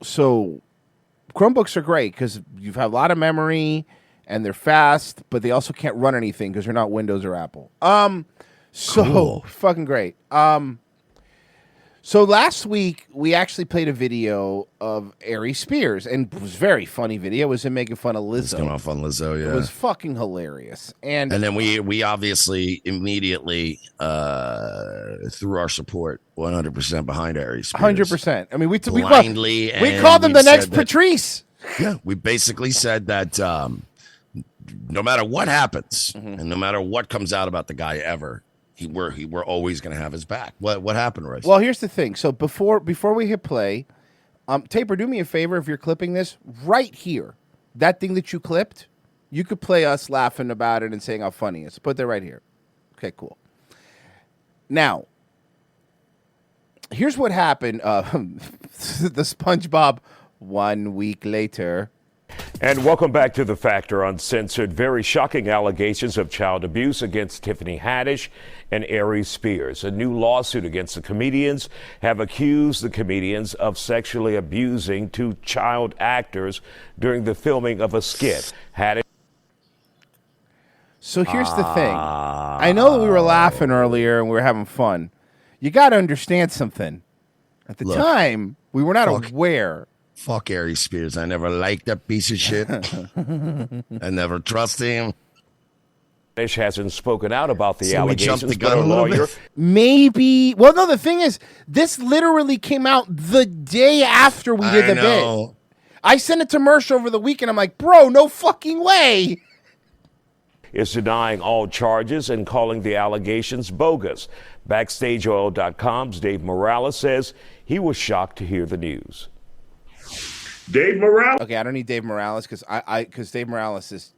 So Chromebooks are great because you have a lot of memory and they're fast, but they also can't run anything because they're not Windows or Apple. Cool. Fucking great. So last week we actually played a video of Ari Spears, and it was a very funny video. It was him making fun of Lizzo. It's going off on Lizzo, yeah. It was fucking hilarious. And then we obviously immediately threw our support 100% behind Ari Spears. 100%. I mean, we blindly called them the next Patrice. Yeah, we basically said that no matter what happens and no matter what comes out about the guy ever, we're always going to have his back. What happened, Royce? Well, here's the thing. So before we hit play, Taper, do me a favor if you're clipping this right here. That thing that you clipped, you could play us laughing about it and saying how funny it is. Put that right here. Okay, cool. Now, here's what happened. The SpongeBob 1 week later. And welcome back to The Factor. Uncensored. Very shocking allegations of child abuse against Tiffany Haddish and Ari Spears. A new lawsuit against the comedians have accused the comedians of sexually abusing two child actors during the filming of a skit. Haddish. So here's the thing. I know that we were laughing earlier and we were having fun. You got to understand something. At the time, we were not aware. Fuck Ari Spears. I never liked that piece of shit. I never trusted him. Haddish hasn't spoken out about the So we jumped allegations, the but gun her a little lawyer. bit? Maybe. Well, no, the thing is, this literally came out the day after we did the bit. I sent it to Mersh over the weekend. I'm like, bro, no fucking way. Is denying all charges and calling the allegations bogus. BackstageOil.com's Dave Morales says he was shocked to hear the news. Dave Morales. Okay, I don't need Dave Morales because Dave Morales is,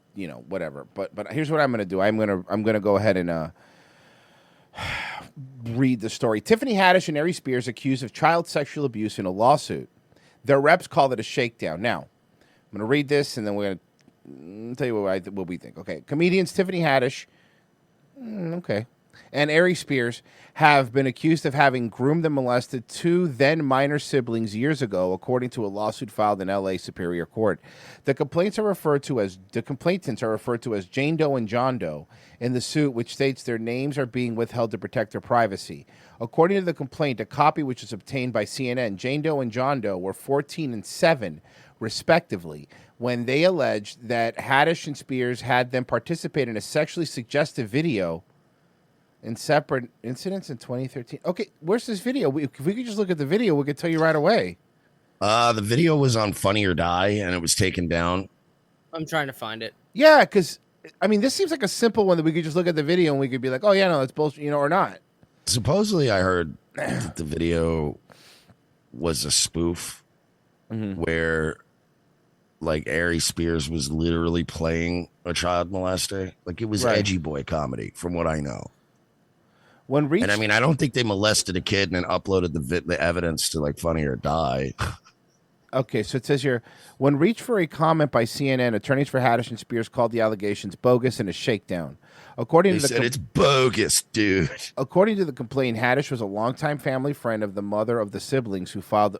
whatever. But here's what I'm going to do. I'm going to go ahead and read the story. Tiffany Haddish and Ari Spears accused of child sexual abuse in a lawsuit. Their reps called it a shakedown. Now, I'm going to read this and then we're going to tell you what we think. Okay, comedians Tiffany Haddish, and Ari Spears have been accused of having groomed and molested two then minor siblings years ago, according to a lawsuit filed in L.A. Superior Court. The complainants are referred to as Jane Doe and John Doe in the suit, which states their names are being withheld to protect their privacy. According to the complaint, a copy which was obtained by CNN, Jane Doe and John Doe were 14 and 7, respectively, when they alleged that Haddish and Spears had them participate in a sexually suggestive video in separate incidents in 2013. Okay, where's this video? If we could just look at the video, we could tell you right away. The video was on Funny or Die, and it was taken down. I'm trying to find it. Yeah, because, this seems like a simple one that we could just look at the video and we could be like, oh, yeah, no, that's bullshit, or not. Supposedly, I heard that the video was a spoof where, like, Ari Spears was literally playing a child molester. Like, it was edgy boy comedy, from what I know. And I don't think they molested a kid and then uploaded the evidence to, like, Funny or Die. Okay, so it says here, when reached for a comment by CNN, attorneys for Haddish and Spears called the allegations bogus and a shakedown. According to it's bogus, dude. According to the complaint, Haddish was a longtime family friend of the mother of the siblings who filed.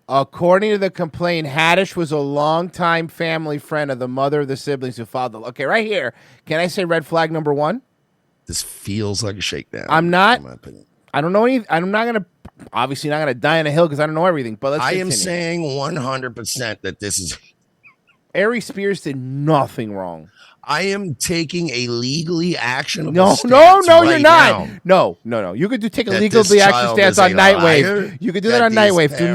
According to the complaint, Haddish was a longtime family friend of the mother of the siblings who filed the. Okay, right here. Can I say red flag number 1? This feels like a shakedown. I'm not. In my opinion. I don't know any. I'm not gonna. Obviously, not gonna die on a hill because I don't know everything. But let's. I continue. am saying 100% that this is. Ari Spears did nothing wrong. I am taking a legally actionable No, stance you're not. now. No. You could take a That legally this action child stance is on a Nightwave. liar? You could do That that on these Nightwave. Do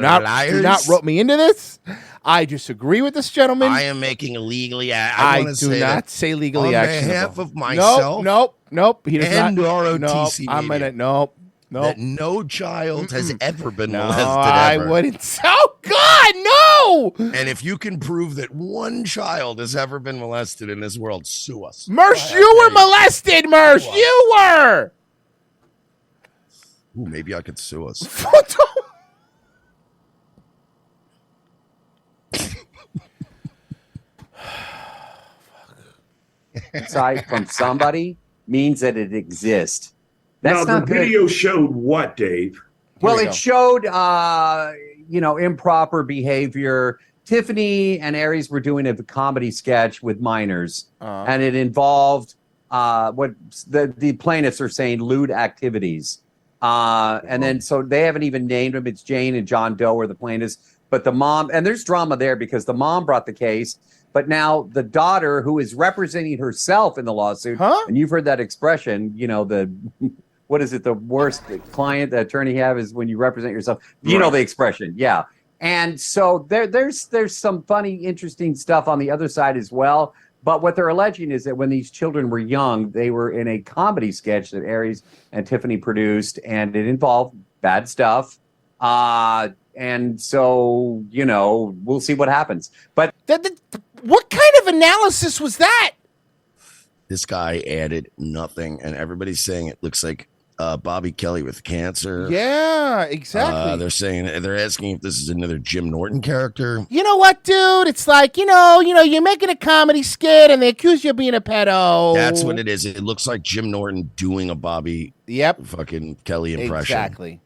not parents are rope me into this. I disagree with this gentleman. I am making a legally. I do not say legally on actionable. behalf of myself. Nope. He does and not. ROTC I'm media. gonna. Nope. That no child has ever been molested. I ever. wouldn't. Oh God, no! And if you can prove that one child has ever been molested in this world, sue us. Mersh, you were molested. Mersh, you were. Ooh, maybe I could sue us. Insight from somebody means that it exists. That's now, not the good. video showed what, Dave? Well, it showed, improper behavior. Tiffany and Aries were doing a comedy sketch with minors, and it involved what the plaintiffs are saying, lewd activities. And then, so they haven't even named them. It's Jane and John Doe are the plaintiffs. But the mom, and there's drama there because the mom brought the case. But now the daughter, who is representing herself in the lawsuit, and you've heard that expression, what is it? The worst client the attorney have is when you represent yourself. You know the expression, yeah. And so there's some funny, interesting stuff on the other side as well. But what they're alleging is that when these children were young, they were in a comedy sketch that Aries and Tiffany produced, and it involved bad stuff. And so, we'll see what happens. But what kind of analysis was that? This guy added nothing, and everybody's saying it looks like Bobby Kelly with cancer. Yeah, exactly. They're asking if this is another Jim Norton character. You know what, dude? It's like, you're making a comedy skit and they accuse you of being a pedo. That's what it is. It looks like Jim Norton doing a Bobby fucking Kelly impression. Exactly.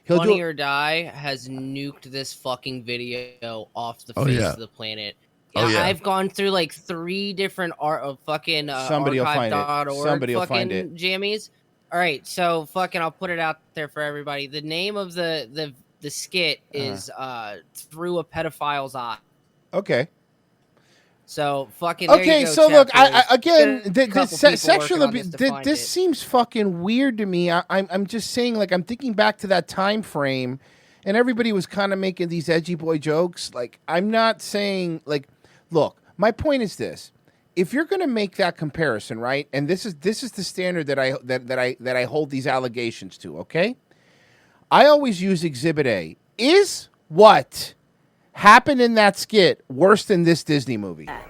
Funny or Die has nuked this fucking video off the face of the planet. I've gone through like 3 different Somebody will find it. Somebody will find it. Jammies. All right, so I'll put it out there for everybody. The name of the skit is Through a Pedophile's Eye. Okay. So fucking. There Okay, you go, so look, chapters. again, Good couple people sexual working on abuse. this to find This it. seems fucking weird to me. I'm just saying, like, I'm thinking back to that time frame, and everybody was kind of making these edgy boy jokes. Like, I'm not saying, like, look, my point is this: if you're going to make that comparison, right, and this is the standard that I hold these allegations to. Okay, I always use Exhibit A. Is what happened in that skit worse than this Disney movie? I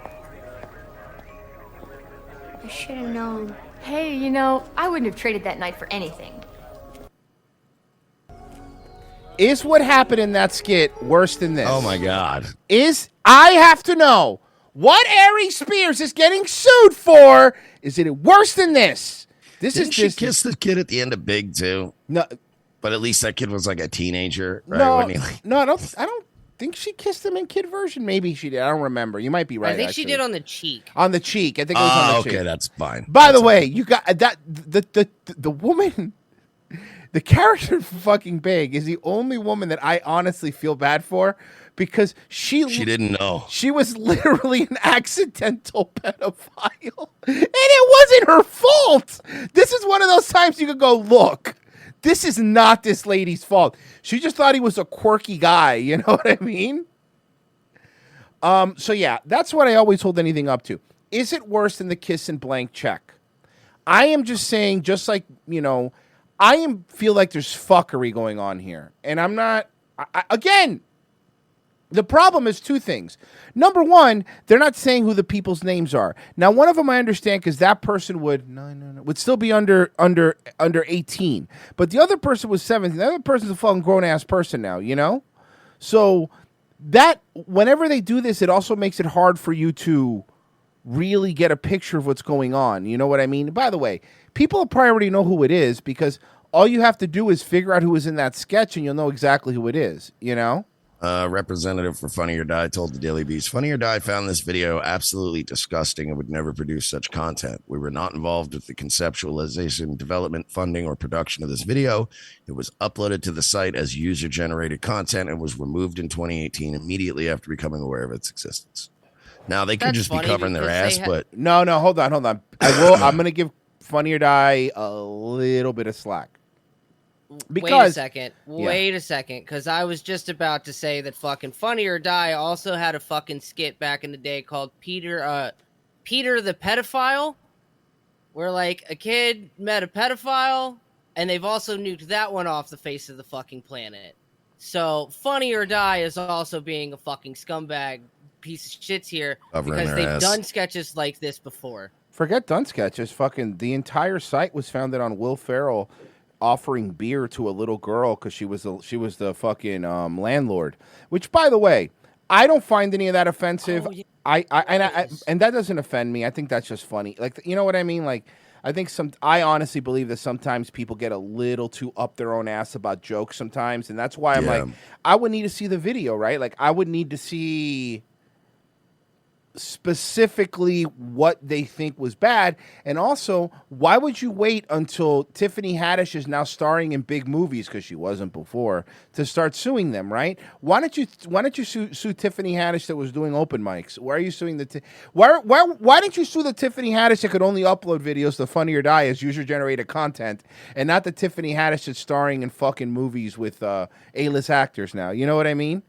should have known. Hey, you know, I wouldn't have traded that night for anything. Is what happened in that skit worse than this? Oh my God. I have to know what Aries Spears is getting sued for. Is it worse than this? Didn't she kiss the kid at the end of Big too? No. But at least that kid was like a teenager, right? No, Wasn't he like- no, I don't think she kissed him in kid version. Maybe she did. I don't remember. You might be right. I think she actually. did on the cheek. On the cheek. I think it was on the cheek. Okay, that's fine. By the way, you got that the woman, the character for fucking Big is the only woman that I honestly feel bad for because she didn't know. She was literally an accidental pedophile. And it wasn't her fault. This is one of those times you could go, look, this is not this lady's fault. She just thought he was a quirky guy. You know what I mean? So yeah, that's what I always hold anything up to. Is it worse than the kiss and blank check? I am just saying, just like, you know, feel like there's fuckery going on here. And I'm not, again, the problem is two things. Number one, they're not saying who the people's names are. Now, one of them I understand because that person would still be under 18. But the other person was 17. The other person's a fucking grown-ass person now, you know? So that, whenever they do this, it also makes it hard for you to really get a picture of what's going on. You know what I mean? By the way, people probably already know who it is because all you have to do is figure out who was in that sketch and you'll know exactly who it is, you know? Representative for Funny or Die told the Daily Beast, Funny or Die found this video absolutely disgusting and would never produce such content. We were not involved with the conceptualization, development, funding, or production of this video. It was uploaded to the site as user-generated content and was removed in 2018 immediately after becoming aware of its existence. Now, they could just be covering their ass, but... No, hold on. I'm going to give Funny or Die a little bit of slack. Because, Wait a second, because I was just about to say that fucking Funny or Die also had a fucking skit back in the day called Peter the Pedophile, where like a kid met a pedophile, and they've also nuked that one off the face of the fucking planet. So Funny or Die is also being a fucking scumbag piece of shits here because they've done sketches like this before. Forget done sketches. Fucking the entire site was founded on Will Ferrell offering beer to a little girl because she was the fucking landlord. Which, by the way, I don't find any of that offensive. Oh, yeah. And that doesn't offend me. I think that's just funny. Like, you know what I mean? Like, I honestly believe that sometimes people get a little too up their own ass about jokes sometimes, and that's why I'm like, I would need to see the video, right? Like, I would need to see specifically what they think was bad, and also why would you wait until Tiffany Haddish is now starring in big movies because she wasn't before to start suing them, right? Why don't you sue Tiffany Haddish that was doing open mics? Why are you suing why didn't you sue the Tiffany Haddish that could only upload videos to Funny or Die as user generated content, and not the Tiffany Haddish that's starring in fucking movies with A-list actors now? You know what I mean?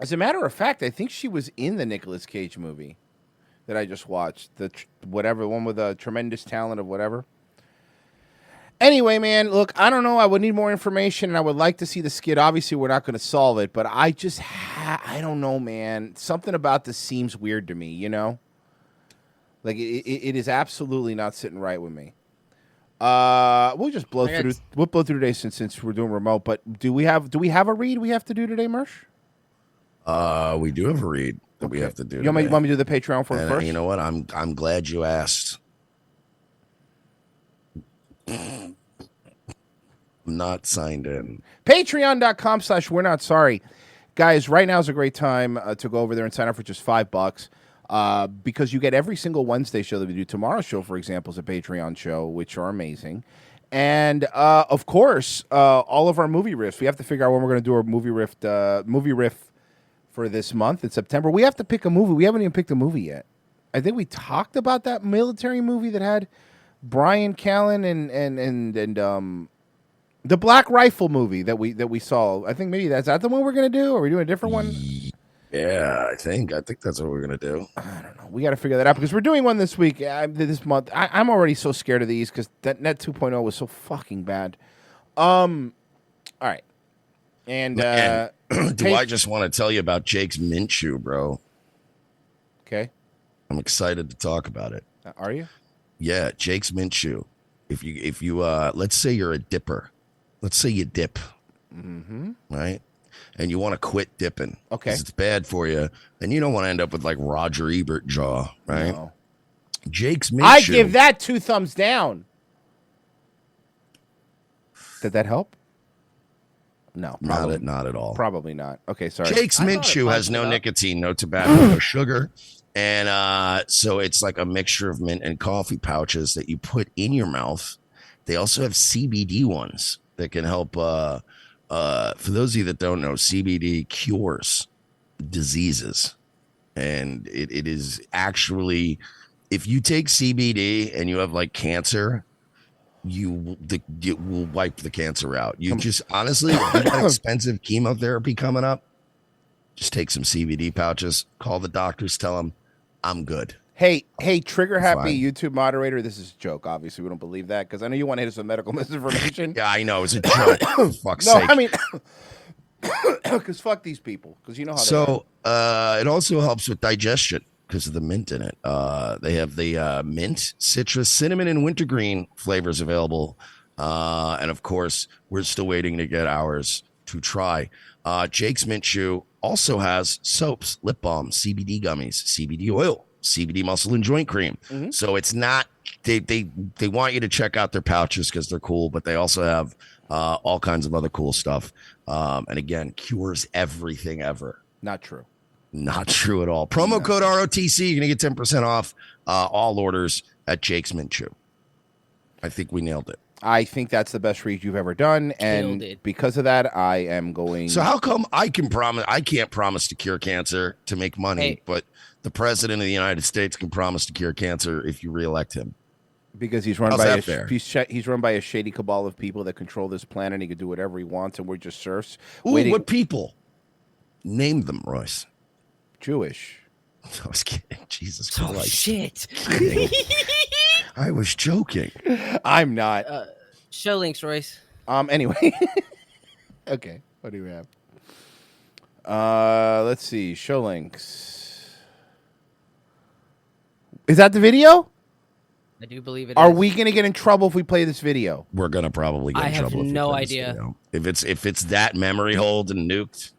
As a matter of fact, I think she was in the Nicolas Cage movie that I just watched. The one with a tremendous talent of whatever. Anyway, man, look, I don't know. I would need more information, and I would like to see the skit. Obviously, we're not going to solve it, but I just, I don't know, man. Something about this seems weird to me, you know? Like, it is absolutely not sitting right with me. We'll just blow through. We'll blow through today since we're doing remote. But do we have a read we have to do today, Mersh? We do have a read that we have to do. You want me to do the Patreon for first? You know what? I'm glad you asked. I'm not signed in. Patreon.com/we're not sorry. Guys, right now is a great time to go over there and sign up for just $5. Because you get every single Wednesday show that we do. Tomorrow's show, for example, is a Patreon show, which are amazing. And, of course, all of our movie riffs. We have to figure out when we're going to do our movie riff for this month in September. We have to pick a movie. We haven't even picked a movie yet. I think we talked about that military movie that had Brian Callen and the Black Rifle movie that we saw. I think maybe that's that the one we're gonna do. Or are we doing a different one? Yeah, I think that's what we're gonna do. I don't know. We got to figure that out because we're doing one this week, this month. I'm already so scared of these because that Net 2.0 was so fucking bad. All right, and do I just want to tell you about Jake's mint shoe, bro? Okay, I'm excited to talk about it. Are you? Yeah, Jake's mint shoe. If you let's say you're a dipper, let's say you dip, right? And you want to quit dipping. Okay. 'Cause it's bad for you. And you don't want to end up with like Roger Ebert jaw, right? No. Jake's mint I shoe. give that 2 thumbs down. Did that help? No, probably not at all. Probably not. Okay, sorry. Jake's mint shoe has no nicotine, no tobacco, no sugar. And so it's like a mixture of mint and coffee pouches that you put in your mouth. They also have CBD ones that can help. For those of you that don't know, CBD cures diseases. And it is actually, if you take CBD and you have like cancer, it will wipe the cancer out. You just honestly, if you got expensive chemotherapy coming up, just take some CBD pouches, call the doctors, tell them I'm good. Hey, trigger happy Fine. YouTube moderator. This is a joke. Obviously, we don't believe that because I know you want to hit us with medical misinformation. Yeah, I know. It's a joke. For fuck's No, sake. I mean, because fuck these people. Because you know how. So it also helps with digestion because of the mint in it. They have the mint, citrus, cinnamon, and wintergreen flavors available. And of course, we're still waiting to get ours to try. Jake's Mint Shoe also has soaps, lip balm, CBD gummies, CBD oil, CBD muscle and joint cream. So it's not they want you to check out their pouches because they're cool, but they also have all kinds of other cool stuff. And again, cures everything ever. Not true. Not true at all. Promo code ROTC, you're gonna get 10% off all orders at Jake's Mint Shoe. I think we nailed it. I think that's the best read you've ever done, and because of that, I am going. So how come I can't promise to cure cancer to make money, but the president of the United States can promise to cure cancer if you reelect him? Because he's run How's by that a fair? he's run by a shady cabal of people that control this planet. And he can do whatever he wants, and we're just serfs. Ooh, what people? Name them, Royce. Jewish. I was kidding. Jesus Christ. Oh shit. I was joking. I'm not. Show links, Royce. Anyway. Okay. What do we have? Let's see. Show links. Is that the video? I do believe it Are is. we going to get in trouble if we play this video? We're gonna probably get I in have trouble. If we no play this idea. video. If it's that memory hold and nuked.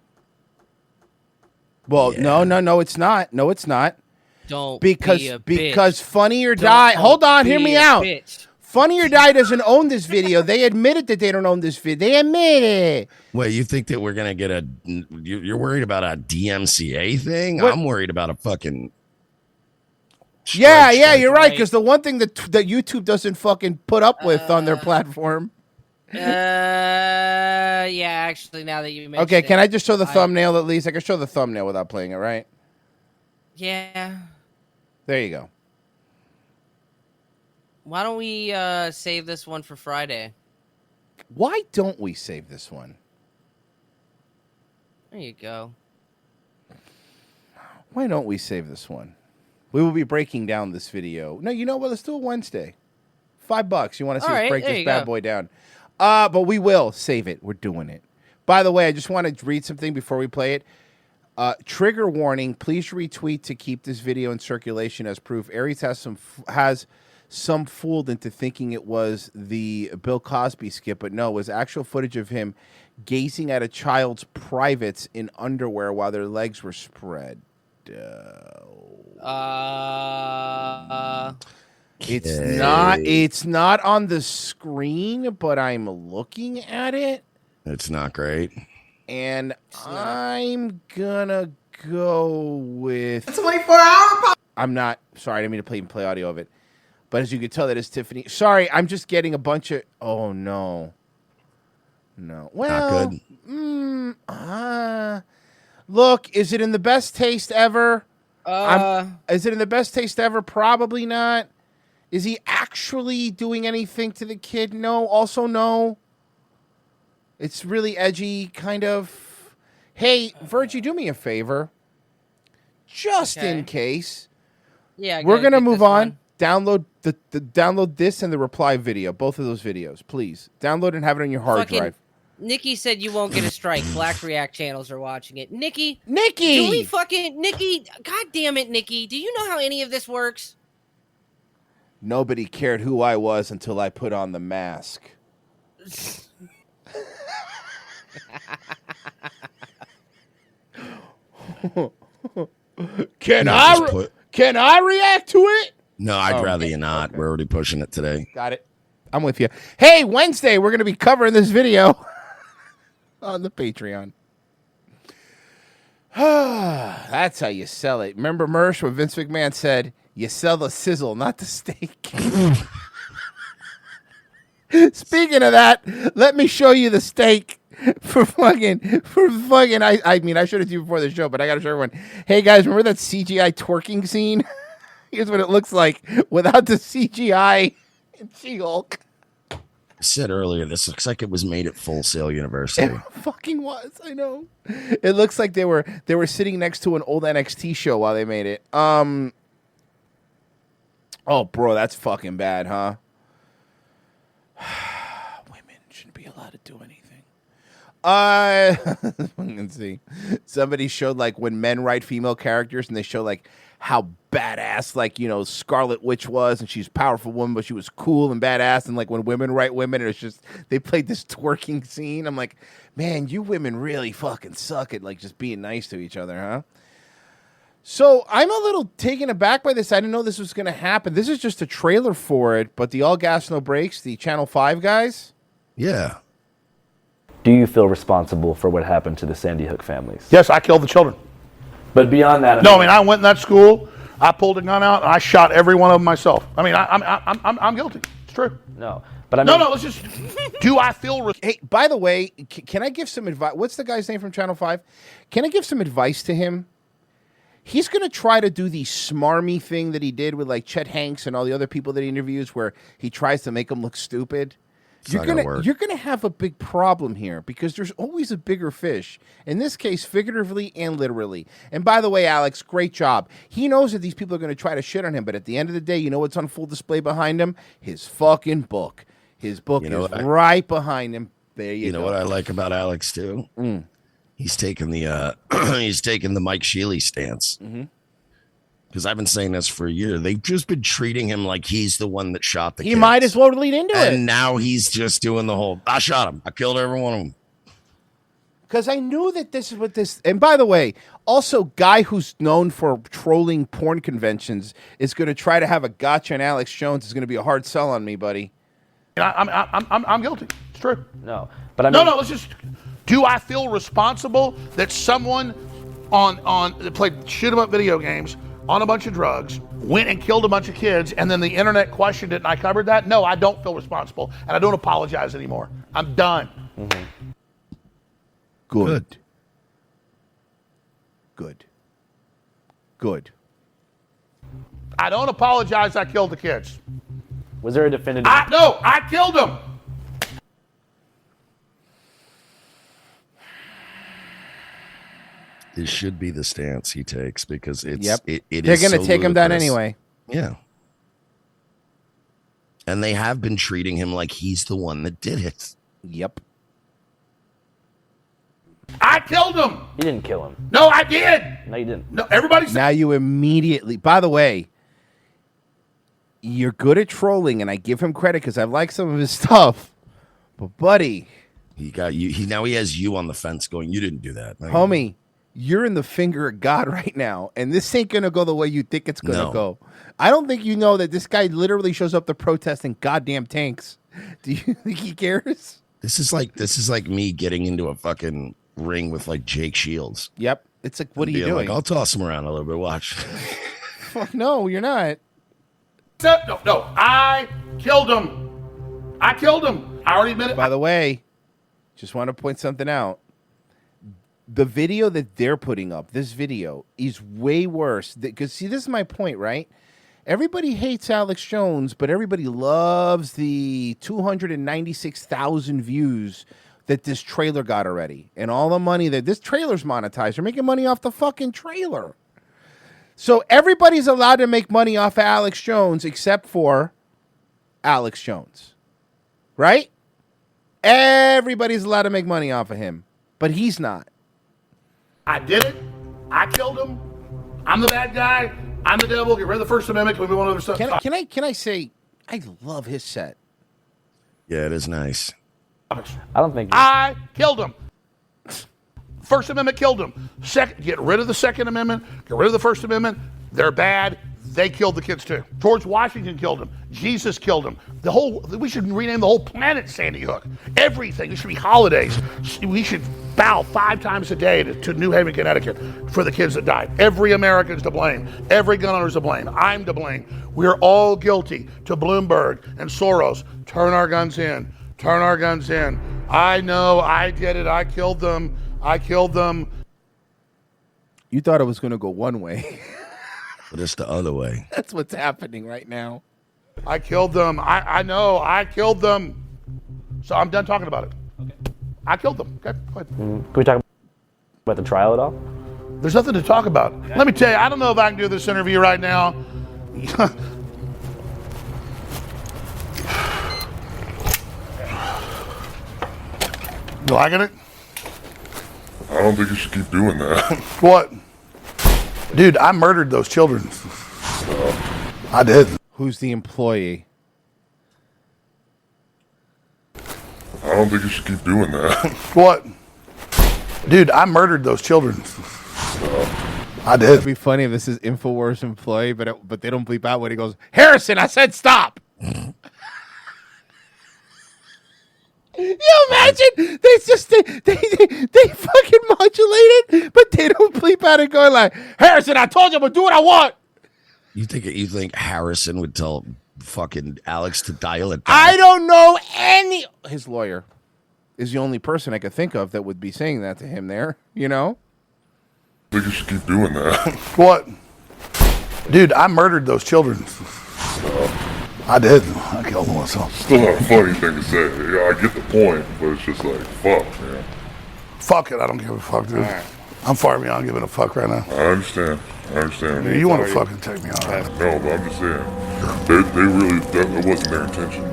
Well, no, it's not. No, it's not. Don't because be a because bitch. Funny or Don't Die. Hold on, hear be me a out. bitch. Funny or Die doesn't own this video. They admitted that they don't own this video. They admit it. Wait, you think that we're gonna get a? You're worried about a DMCA thing? What? I'm worried about a fucking. Yeah, you're right. Because the one thing that YouTube doesn't fucking put up with on their platform. Yeah, actually, now that you mention Okay, it, can I just show the thumbnail at least? I can show the thumbnail without playing it, right? Yeah. There you go. Why don't we save this one for Friday? Why don't we save this one? There you go. Why don't we save this one? We will be breaking down this video. No, you know what? Let's do it Wednesday. $5. You want to see All us right, break there this you bad go. boy down. But we will save it. We're doing it. By the way, I just want to read something before we play it. Trigger warning. Please retweet to keep this video in circulation as proof. Aries has some fooled into thinking it was the Bill Cosby skit, but no, it was actual footage of him gazing at a child's privates in underwear while their legs were spread. It's not on the screen, but I'm looking at it. It's not great. And I'm gonna go with 24-hour. I'm not sorry, I didn't mean to play audio of it. But as you can tell, that is Tiffany. Sorry, I'm just getting a bunch of oh no. No. Well, Not good. Look, is it in the best taste ever? Is it in the best taste ever? Probably not. Is he actually doing anything to the kid? No. Also, no. It's really edgy, kind of. Hey, Virgie, do me a favor. Just in case. Yeah, we're gonna move on. Download the download this and the reply video, both of those videos, please. Download and have it on your hard drive. Nikki said you won't get a strike. Black React channels are watching it. Nikki! Do we Nikki, God damn it, Nikki. Do you know how any of this works? Nobody cared who I was until I put on the mask. Can I react to it? No, I'd rather you not. We're already pushing it today. Got it. I'm with you. Hey, Wednesday, we're going to be covering this video on the Patreon. That's how you sell it. Remember Mersh when Vince McMahon said, you sell the sizzle, not the steak. Speaking of that, let me show you the steak for fucking, I mean, I showed it to you before the show, but I got to show everyone. Hey guys, remember that CGI twerking scene? Here's what it looks like without the CGI in She-Hulk. I said earlier, this looks like it was made at Full Sail University. It fucking was, I know. It looks like they were sitting next to an old NXT show while they made it. Oh, bro, that's fucking bad, huh? Women shouldn't be allowed to do anything. Let's see. Somebody showed like when men write female characters and they show like how badass, like, you know, Scarlet Witch was, and she's a powerful woman, but she was cool and badass. And like when women write women, it's just they played this twerking scene. I'm like, man, you women really fucking suck at like just being nice to each other, huh? So I'm a little taken aback by this. I didn't know this was going to happen. This is just a trailer for it, but the All Gas No Brakes, the Channel 5 guys. Yeah. Do you feel responsible for what happened to the Sandy Hook families? Yes, I killed the children. But beyond that, I went in that school. I pulled a gun out and I shot every one of them myself. I mean, I'm guilty. It's true. No, but I mean, no. Let's just. Do I feel? Hey, by the way, can I give some advice? What's the guy's name from Channel 5? Can I give some advice to him? He's going to try to do the smarmy thing that he did with like Chet Hanks and all the other people that he interviews, where he tries to make them look stupid. You're gonna have a big problem here because there's always a bigger fish. In this case, figuratively and literally. And by the way, Alex, great job. He knows that these people are going to try to shit on him, but at the end of the day, you know what's on full display behind him? His fucking book. His book is right behind him. There you go. You know what I like about Alex too? He's taking the Mike Shealy stance. Because I've been saying this for a year. They've just been treating him like he's the one that shot the kids. He might as well lead into it. And now he's just doing the whole, I shot him. I killed every one of them. Because I knew that this is what this... And by the way, also, guy who's known for trolling porn conventions is going to try to have a gotcha on Alex Jones. Is going to be a hard sell on me, buddy. I'm guilty. It's true. No, but I mean... No, let's just... Do I feel responsible that someone that played shoot-em-up video games on a bunch of drugs, went and killed a bunch of kids, and then the internet questioned it and I covered that? No, I don't feel responsible, and I don't apologize anymore. I'm done. Good. I don't apologize I killed the kids. Was there a definitive... No, I killed them. This should be the stance he takes because it's they're going to take him down anyway. Yeah. And they have been treating him like he's the one that did it. Yep. I killed him. You didn't kill him. No, I did. No, you didn't. No, everybody's... Now you immediately... By the way, you're good at trolling, and I give him credit because I like some of his stuff. But, buddy... He got you. Now he has you on the fence going, you didn't do that. Homie, you're in the finger of God right now, and this ain't going to go the way you think it's going to go. I don't think you know that this guy literally shows up to protest in goddamn tanks. Do you think he cares? This is like me getting into a fucking ring with like Jake Shields. Yep. It's like, what are you doing? Like, I'll toss him around a little bit. Watch. Fuck no, you're not. No, I killed him. I already admitted. By the way, just want to point something out. The video that they're putting up, this video, is way worse. Because, see, this is my point, right? Everybody hates Alex Jones, but everybody loves the 296,000 views that this trailer got already. And all the money that this trailer's monetized. They're making money off the fucking trailer. So everybody's allowed to make money off of Alex Jones except for Alex Jones. Right? Everybody's allowed to make money off of him. But he's not. I did it. I killed him. I'm the bad guy. I'm the devil. Get rid of the First Amendment. Can we move on to other stuff? Can I say, I love his set. Yeah, it is nice. I don't think I killed him. First Amendment killed him. Get rid of the Second Amendment. Get rid of the First Amendment. They're bad. They killed the kids too. George Washington killed him. Jesus killed him. We should rename the whole planet Sandy Hook. Everything. There should be holidays. We should bow 5 times a day to New Haven, Connecticut for the kids that died. Every American's to blame. Every gun owner's to blame. I'm to blame. We're all guilty. To Bloomberg and Soros. Turn our guns in. Turn our guns in. I know. I did it. I killed them. I killed them. You thought it was going to go one way. But it's the other way. That's what's happening right now. I killed them. I know. I killed them. So I'm done talking about it. Okay. I killed them. Okay, go ahead. Can we talk about the trial at all? There's nothing to talk about. Let me tell you, I don't know if I can do this interview right now. You liking it? I don't think you should keep doing that. What? Dude, I murdered those children. I did. Who's the employee? I don't think you should keep doing that. What? Dude, I murdered those children. I did. It'd be funny if this is InfoWars employee, but they don't bleep out when he goes, Harrison, I said stop. You imagine they fucking modulate it, but they don't bleep out and go like, Harrison, I told you I'm gonna do what I want. You think Harrison would tell fucking Alex to dial it down? I don't know any. His lawyer is the only person I could think of that would be saying that to him there, you know? I think you should keep doing that. What? Dude, I murdered those children. I did. I killed them myself. Still not a funny thing to say. Yeah, I get the point, but it's just like, fuck, man. Fuck it. I don't give a fuck, dude. Right. I'm far beyond giving a fuck right now. I understand. Dude, you want to fucking take me on? No, but I'm just saying. They really, that wasn't their intention.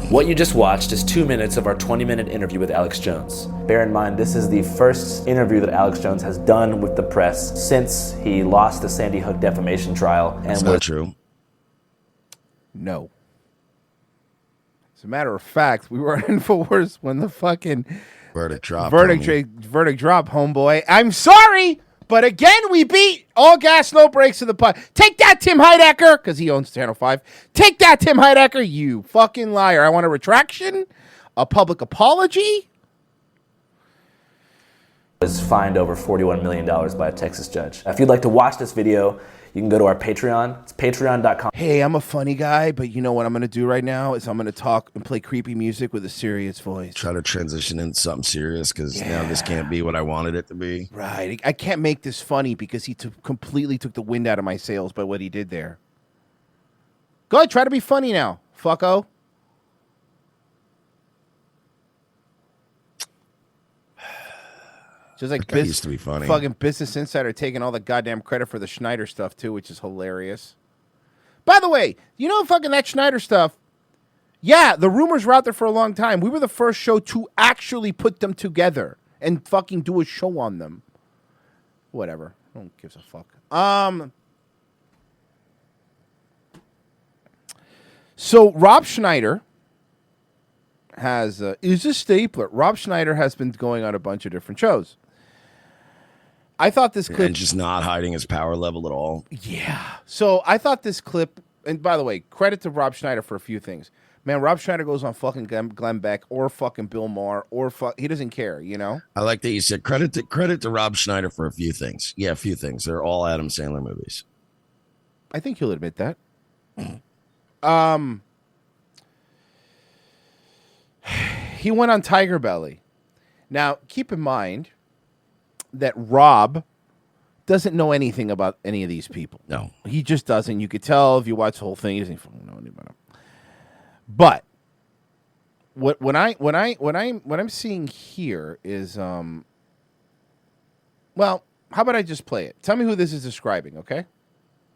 What you just watched is 2 minutes of our 20-minute interview with Alex Jones. Bear in mind, this is the first interview that Alex Jones has done with the press since he lost the Sandy Hook defamation trial. That's not true. No. As a matter of fact, we were on InfoWars when the fucking verdict dropped. Verdict dropped, homeboy. I'm sorry, but again, we beat all gas, no brakes to the pot. Take that, Tim Heidecker, because he owns Channel 5. Take that, Tim Heidecker, you fucking liar. I want a retraction, a public apology. Was fined over $41 million by a Texas judge. If you'd like to watch this video, you can go to our Patreon. It's patreon.com. Hey, I'm a funny guy, but you know what I'm going to do right now is I'm going to talk and play creepy music with a serious voice. Try to transition into something serious because now this can't be what I wanted it to be. Right. I can't make this funny because he completely took the wind out of my sails by what he did there. Go ahead, try to be funny now, fucko. Just like used to be funny. Fucking Business Insider taking all the goddamn credit for the Schneider stuff too, which is hilarious. By the way, you know fucking that Schneider stuff? Yeah, the rumors were out there for a long time. We were the first show to actually put them together and fucking do a show on them. Whatever. No one gives a fuck. So Rob Schneider is a stapler. Rob Schneider has been going on a bunch of different shows. I thought this clip... And just not hiding his power level at all. Yeah. So I thought this clip... And by the way, credit to Rob Schneider for a few things. Man, Rob Schneider goes on fucking Glenn Beck or fucking Bill Maher or he doesn't care, you know? I like that you said credit to Rob Schneider for a few things. Yeah, a few things. They're all Adam Sandler movies. I think he'll admit that. He went on Tiger Belly. Now, keep in mind that Rob doesn't know anything about any of these people. No. He just doesn't. You could tell if you watch the whole thing, he doesn't fucking know anything about them. But what I'm seeing here is well, how about I just play it? Tell me who this is describing, okay?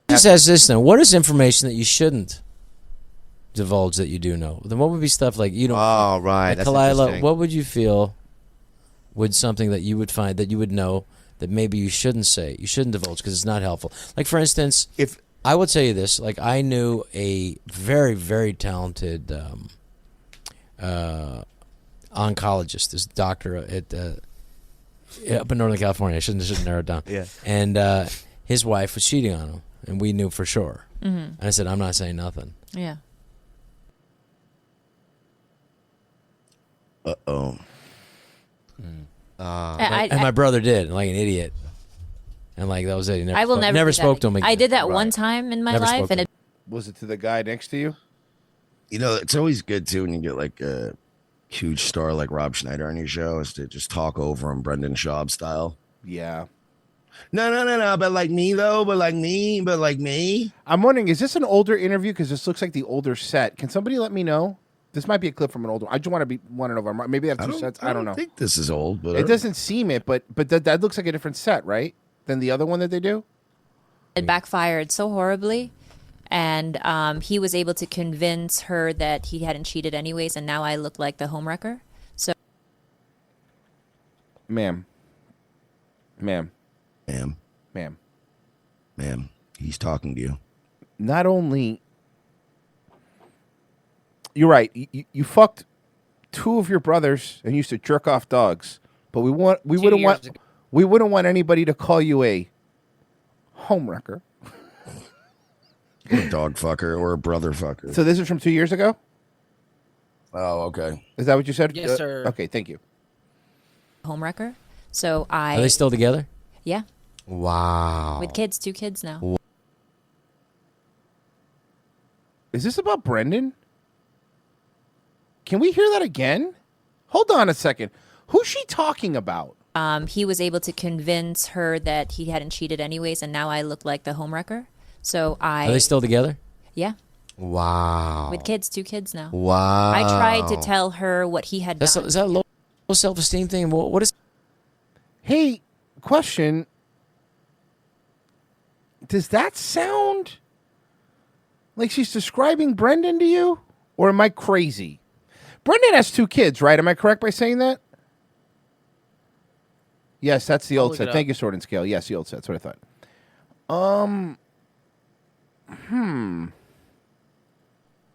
Just ask this then. What is information that you shouldn't divulge that you do know? Then what would be stuff like you don't? Oh, right. Like That's Kalila, interesting. what would you feel would something that you would find that you would know that maybe you shouldn't say, you shouldn't divulge because it's not helpful? Like for instance, if I would tell you this, like I knew a very, very talented oncologist, this doctor at up in Northern California. I shouldn't narrow it down. Yeah. And his wife was cheating on him, and we knew for sure. Mhm. And I said, I'm not saying nothing. Yeah. Uh-oh. And my brother did, like an idiot. And like that was it. He never I will spoke, never do spoke that. to him again. I did that Right. one time in my Never life, spoke and to it Was it to the guy next to you? You know, it's always good too when you get like a huge star like Rob Schneider on your show is to just talk over him Brendan Schaub style. Yeah. No, but like me though, but like me. I'm wondering, is this an older interview? Because this looks like the older set. Can somebody let me know? This might be a clip from an older. I just want to know if I'm, maybe they have two sets. I don't know. I think this is old, but It doesn't seem it, but that looks like a different set, right? Than the other one that they do. it backfired so horribly, and he was able to convince her that he hadn't cheated anyways, and now I look like the homewrecker. So Ma'am. He's talking to you. Not only, you're right. You fucked two of your brothers and used to jerk off dogs, but we wouldn't want anybody to call you a homewrecker. A dog fucker or a brother fucker. So this is from 2 years ago. Oh, okay. Is that what you said? Yes, sir. Okay, thank you. homewrecker. So I. Are they still together? Yeah, Wow. with kids, 2 kids now. Is this about Brendan? Can we hear that again? Hold on a second. Who's she talking about? He was able to convince her that he hadn't cheated anyways, and now I look like the homewrecker. So I. Are they still together? Yeah, Wow. with kids, 2 kids now. Wow. I tried to tell her what he had done. Is that a low self-esteem thing? What is? Hey, question. Does that sound like she's describing Brendan to you? Or am I crazy? Brendan has 2 kids, right? Am I correct by saying that? Yes, that's the old look set. it up. Thank you, Sword and Scale. Yes, the old set. That's what I thought.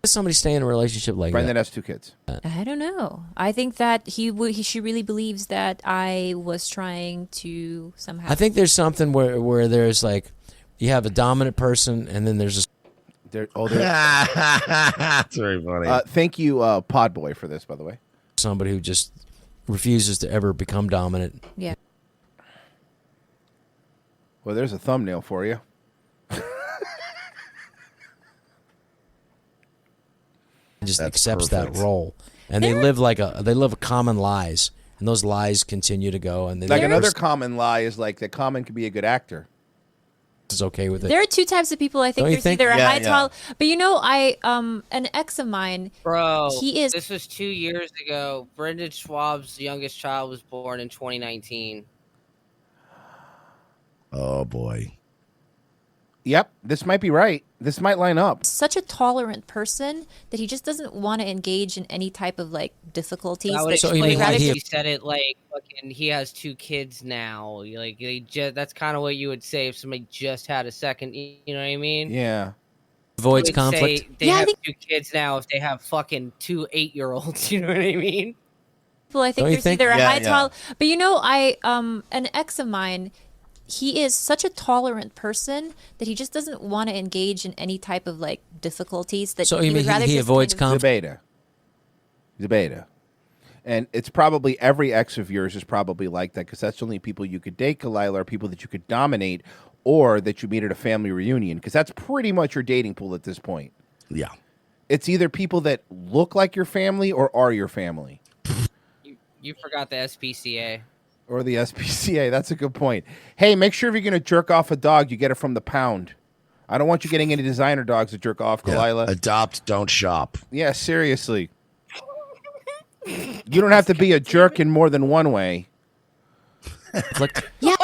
Does somebody stay in a relationship like Brendan that? has 2 kids. I don't know. I think that she really believes that I was trying to somehow. I think there's something where there's like, you have a dominant person, and then there's a. That's very funny. Thank you, Podboy, for this, by the way. Somebody who just refuses to ever become dominant. Yeah. Well, there's a thumbnail for you. Just That's accepts perfect. that role, and they live common lies, and those lies continue to go. And they Like another common lie is like that Common could be a good actor. is okay with it. There are 2 types of people. I think Don't you there's think? either a Yeah, high yeah. tall, but an ex of mine, Bro, he is. This was 2 years ago. Brendan Schwab's youngest child was born in 2019. Oh boy. Yep, this might be right. This might line up. Such a tolerant person that he just doesn't want to engage in any type of like difficulties. That would that explain he'd why rather he just- said it like fucking. He has 2 kids now. Like that's kind of what you would say if somebody just had a second. You know what I mean? Yeah. Avoids You would say conflict. They have 2 kids now if they have fucking 2 8-year-olds. You know what I mean? people. I think Don't you there's think? either a Yeah, high yeah. tall, but an ex of mine. He is such a tolerant person that he just doesn't want to engage in any type of like difficulties. That So he you mean would rather he just avoids kind of- conflict? He's a beta. And it's probably every ex of yours is probably like that because that's the only people you could date, Kalila, are people that you could dominate or that you meet at a family reunion because that's pretty much your dating pool at this point. Yeah. It's either people that look like your family or are your family. You forgot the SPCA. Or the SPCA. That's a good point. Hey, make sure if you're going to jerk off a dog, you get it from the pound. I don't want you getting any designer dogs to jerk off, Kalila. Adopt, don't shop. Yeah, seriously. You don't have to be a jerk in more than one way. Yeah.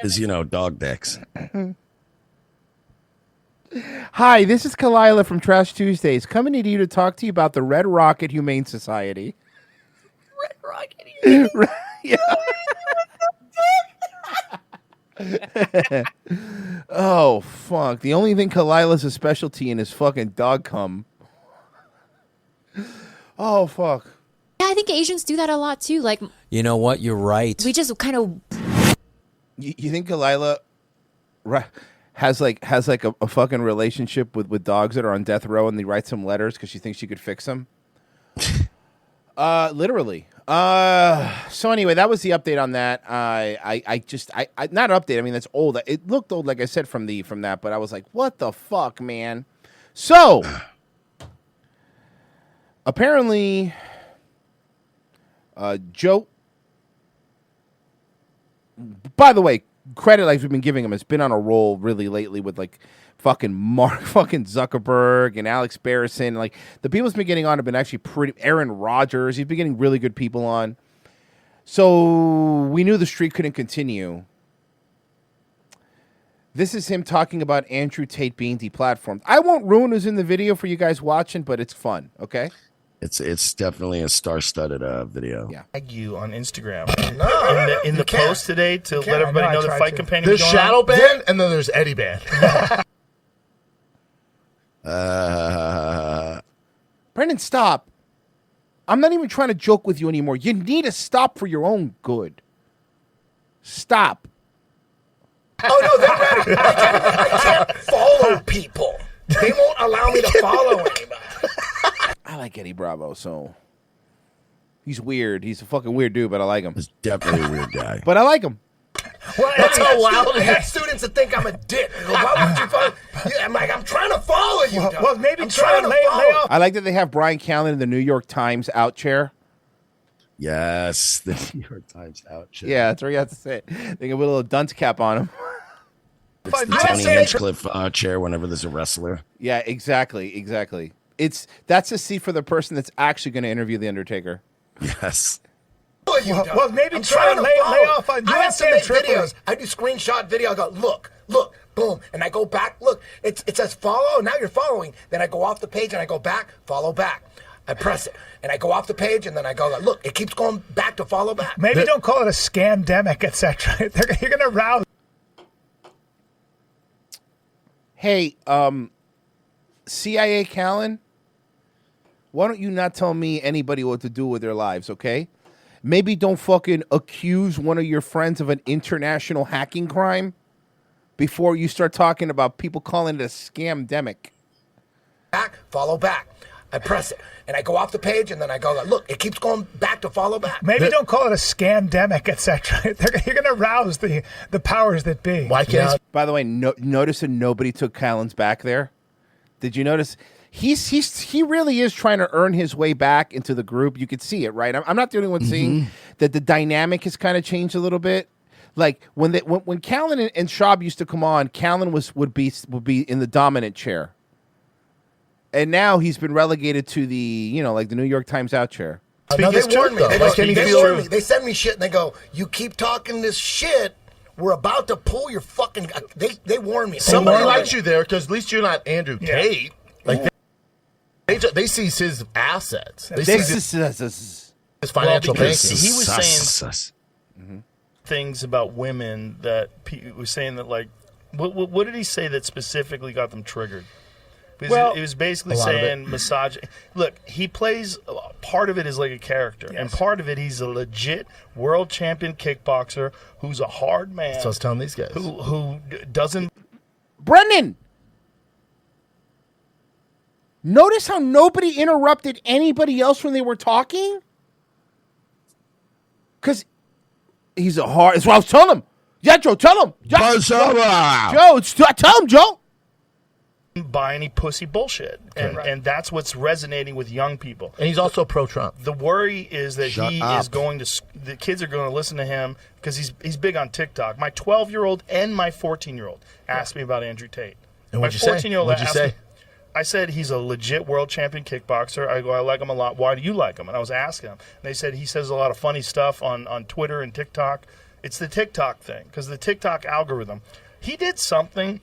Because, dog dicks. Hi, this is Kalila from Trash Tuesdays, coming to you to talk to you about the Red Rocket Humane Society. Red Rocket. Oh, fuck. The only thing Kalila's a specialty in is fucking dog cum. Oh, fuck. Yeah, I think Asians do that a lot too. Like, You know what? You're right. we just kind of. You think Kalila has a fucking relationship with dogs that are on death row and they write some letters because she thinks she could fix them? Literally. So anyway, that was the update on that. I not update. I mean, that's old. It looked old, like I said, from that, but I was like, what the fuck, man? So apparently, Joe. By the way, credit like we've been giving him has been on a roll really lately with like fucking Zuckerberg and Alex Barrison. Like the people he's been getting on have been actually pretty. Aaron Rodgers, he's been getting really good people on. So we knew the streak couldn't continue. This is him talking about Andrew Tate being deplatformed. I won't ruin who's in the video for you guys watching, but it's fun. Okay. It's definitely a star-studded video. Yeah. Tag you on Instagram No, in the post today to let everybody know the fight companion. There's is going Shadow on. Ban and then there's Eddie Ban. Brendan, stop. I'm not even trying to joke with you anymore. You need to stop for your own good. Stop. Oh no, they're ready. I can't follow people. They won't allow me to follow anybody. I like Eddie Bravo, so he's weird. He's a fucking weird dude, but I like him. He's definitely a weird guy. But I like him. Well, that's how loud. I have students that think I'm a dick. They go, why would you follow? Yeah, I'm like, I'm trying to follow you. Well, maybe I'm try to lay off. I like that they have Brian Callen in the New York Times out chair. Yes, the New York Times out chair. Yeah, that's what you have to say. They can put a little dunce cap on him. It's the Tony Hinchcliffe chair whenever there's a wrestler. Yeah, exactly. That's a seat for the person that's actually going to interview the Undertaker. Yes. Well, maybe I'm try to trying lay off on I have so many Tripoli. videos. I do screenshot video. I go, look, boom, and I go back. Look, it says follow. Now you're following. Then I go off the page and I go back, follow back. I press it and I go off the page and then I go, look, it keeps going back to follow back. Maybe don't call it a scamdemic, etc. You're going to rouse. Hey, CIA Callen, why don't you not tell me anybody what to do with their lives, okay? Maybe don't fucking accuse one of your friends of an international hacking crime before you start talking about people calling it a scamdemic. Back, follow back. I press it and I go off the page and then I go, look, it keeps going back to follow back. Maybe don't call it a scamdemic, etc. You're going to rouse the powers that be. Why can't? By the way, notice that nobody took Callen's back there. Did you notice? He really is trying to earn his way back into the group. You could see it, right? I'm not the only one seeing that the dynamic has kind of changed a little bit. Like when Callen and Schaub used to come on, Callen would be in the dominant chair. And now he's been relegated to the, like the New York Times out chair. No, they warn me. They warn me. They send me shit and they go, you keep talking this shit, we're about to pull your fucking... They warn me. Somebody likes you there because at least you're not Andrew Tate. Like they seize his assets. They seize his financial banking. He was saying things about women that he was saying that, like, what did he say that specifically got them triggered? Because it was basically saying massage. Look, he plays, part of it is like a character, and part of it he's a legit world champion kickboxer who's a hard man. So I was telling these guys. Who doesn't... Brendan! Notice how nobody interrupted anybody else when they were talking? Because he's a hard... That's what I was telling him. Yeah, Joe, tell him. Joe, tell him, Joe. buy any pussy bullshit, and that's what's resonating with young people. And he's also pro-Trump. The worry is that Shut he up. is going to. The kids are going to listen to him because he's big on TikTok. My 12-year-old and my 14-year-old asked me about Andrew Tate. And my what'd you say? 14-year-old What'd you asked say? me. I said he's a legit world champion kickboxer. I go, I like him a lot. Why do you like him? And I was asking him. And they said he says a lot of funny stuff on Twitter and TikTok. It's the TikTok thing because the TikTok algorithm. He did something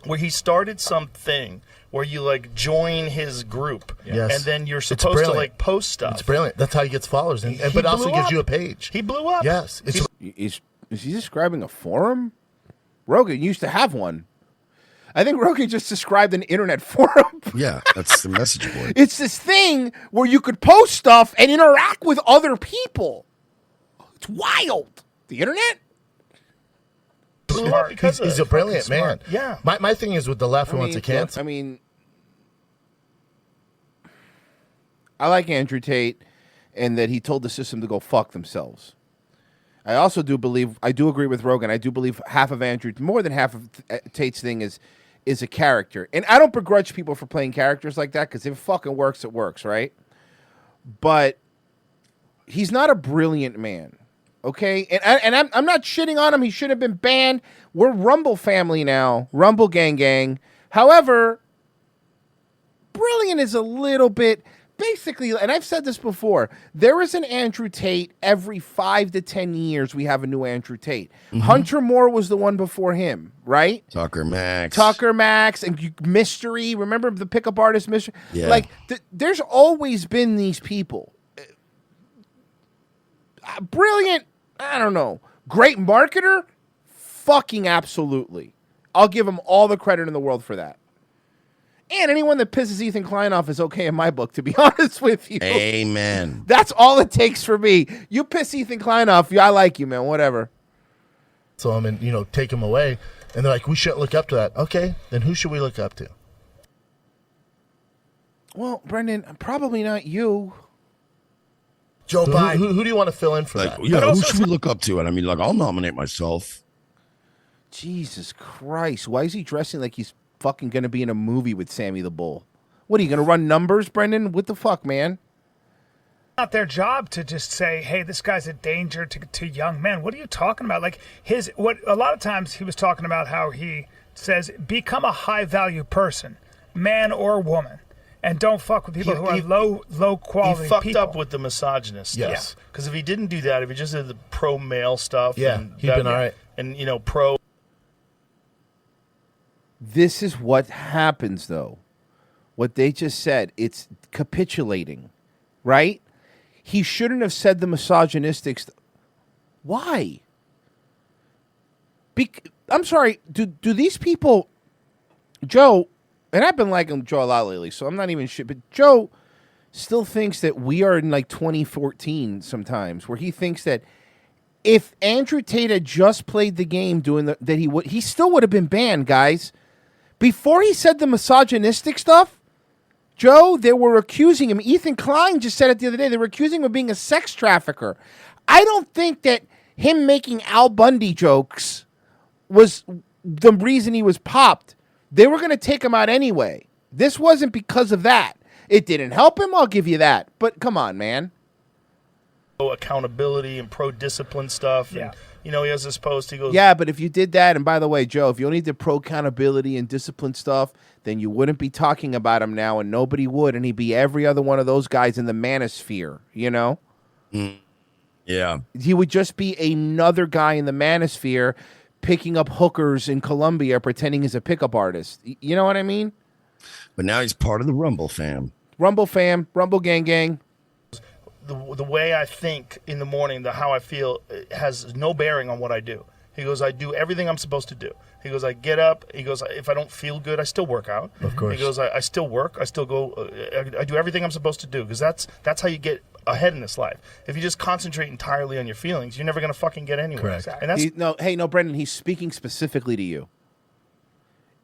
where he started something where you like join his group, Yes. and then you're It's supposed to brilliant. like post stuff. It's brilliant. That's how he gets followers, and, He but also blew gives up. you a page. He blew up. Yes. It's Is he describing a forum? Rogan used to have one. I think Rogan just described an internet forum. Yeah, that's the message board. It's this thing where you could post stuff and interact with other people. It's wild. The internet? Blew up because he's of a brilliant fucking man. smart. Yeah. My thing is with the left who wants to cancel. I mean, I like Andrew Tate and that he told the system to go fuck themselves. I also do believe, I do agree with Rogan. I do believe more than half of Tate's thing is a character. And I don't begrudge people for playing characters like that because if it fucking works, it works, right? But he's not a brilliant man, okay? And I'm not shitting on him. He should have been banned. We're Rumble family now, Rumble gang. However, brilliant is a little bit... Basically, and I've said this before, there is an Andrew Tate every 5 to 10 years. We have a new Andrew Tate. Hunter Moore was the one before him, right? Tucker Max and Mystery. Remember the pickup artist Mystery? Yeah. Like, there's always been these people. Brilliant, I don't know. Great marketer? Fucking absolutely. I'll give him all the credit in the world for that. And anyone that pisses Ethan Klein off is okay in my book, to be honest with you. Amen. That's all it takes for me. You piss Ethan Klein off, I like you, man, whatever. So him and take him away, and they're like, we shouldn't look up to that. Okay, then who should we look up to? Well, Brendan, probably not you. Joe Biden. Who do you want to fill in for Like, that? yeah, who should we look up to? And I mean, like, I'll nominate myself. Jesus Christ, why is he dressing like he's fucking gonna be in a movie with Sammy the Bull? What are you gonna run numbers, Brendan? What the fuck, man? Not their job to just say, "Hey, this guy's a danger to young men." What are you talking about? Like what a lot of times he was talking about how he says, "Become a high value person, man or woman, and don't fuck with people who are low quality." He fucked people. up with the misogynist. Yes. Because if he didn't do that, if he just did the pro male stuff, Yeah, and he'd been all right. And pro. This is what happens, though. What they just said, it's capitulating, right? He shouldn't have said the misogynistic Why? I'm sorry, do these people, Joe, and I've been liking Joe a lot lately, so I'm not even shit, but Joe still thinks that we are in like 2014 sometimes, where he thinks that if Andrew Tate had just played the game he still would have been banned, guys. Before he said the misogynistic stuff, Joe, they were accusing him. Ethan Klein just said it the other day. They were accusing him of being a sex trafficker. I don't think that him making Al Bundy jokes was the reason he was popped. They were going to take him out anyway. This wasn't because of that. It didn't help him, I'll give you that. But come on, man. Accountability and pro-discipline stuff. Yeah. And, he has this post. He goes, Yeah, but if you did that, and by the way, Joe, if you only did pro-accountability and discipline stuff, then you wouldn't be talking about him now, and nobody would, and he'd be every other one of those guys in the manosphere, Yeah. He would just be another guy in the manosphere picking up hookers in Colombia pretending he's a pickup artist. You know what I mean? But now he's part of the Rumble fam. Rumble fam, Rumble gang. the way I think in the morning, how I feel, has no bearing on what I do. He goes, I do everything I'm supposed to do. He goes, I get up. He goes, if I don't feel good, I still work out. Of course. He goes, I still work. I still go. I do everything I'm supposed to do because that's how you get ahead in this life. If you just concentrate entirely on your feelings, you're never gonna fucking get anywhere. Correct. And that's No, Brendan, he's speaking specifically to you.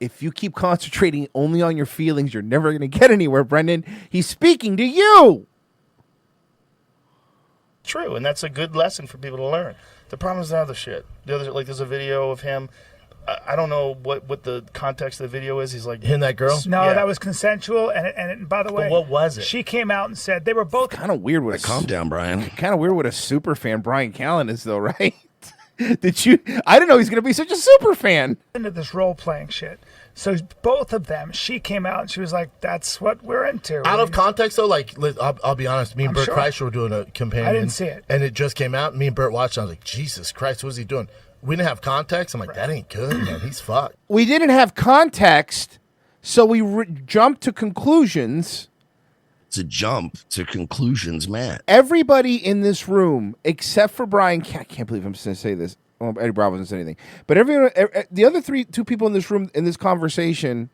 If you keep concentrating only on your feelings, you're never gonna get anywhere, Brendan. He's speaking to you. true, and that's a good lesson for people to learn. The problem is the other shit. There's a video of him I don't know what the context of the video is. He's like hitting that girl. No, Yeah. that was consensual. And by the way, what was it? She came out and said they were both Kind of weird with Calm down, Brian. Kind of weird what a super fan Brian Callen is, though, right? Did you? I didn't know he's gonna be such a super fan. into this role playing shit. So both of them, she came out and she was like, "That's what we're into." Out of context, though, like I'll be honest, me and I'm Bert sure. Kreischer were doing a companion. I didn't see it. and it just came out. Me and Bert watched. And I was like, Jesus Christ, what's he doing? We didn't have context. I'm like, that ain't good, man. He's fucked. We didn't have context, so we jumped to conclusions. To jump to conclusions, Matt. Everybody in this room, except for Brian, I can't believe I'm going to say this. Well, Eddie Bravo doesn't say anything, but everyone, the other two people in this room in this conversation,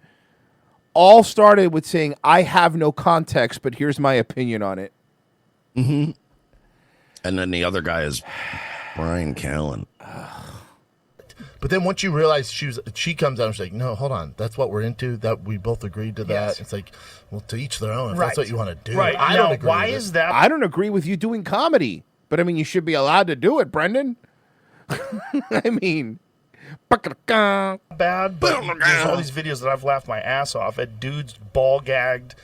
all started with saying, "I have no context, but here's my opinion on it." Mm-hmm. And then the other guy is Brian Callen. But then once you realize she comes out and she's like, no, hold on, that's what we're into. That we both agreed to that. Yes. It's like, well, to each their own. If Right. that's what you want to do, Right. I Now, don't agree. why with is it. that? I don't agree with you doing comedy, but I mean, you should be allowed to do it, Brendan. I mean, bad, but there's all these videos that I've laughed my ass off at dudes ball gagged,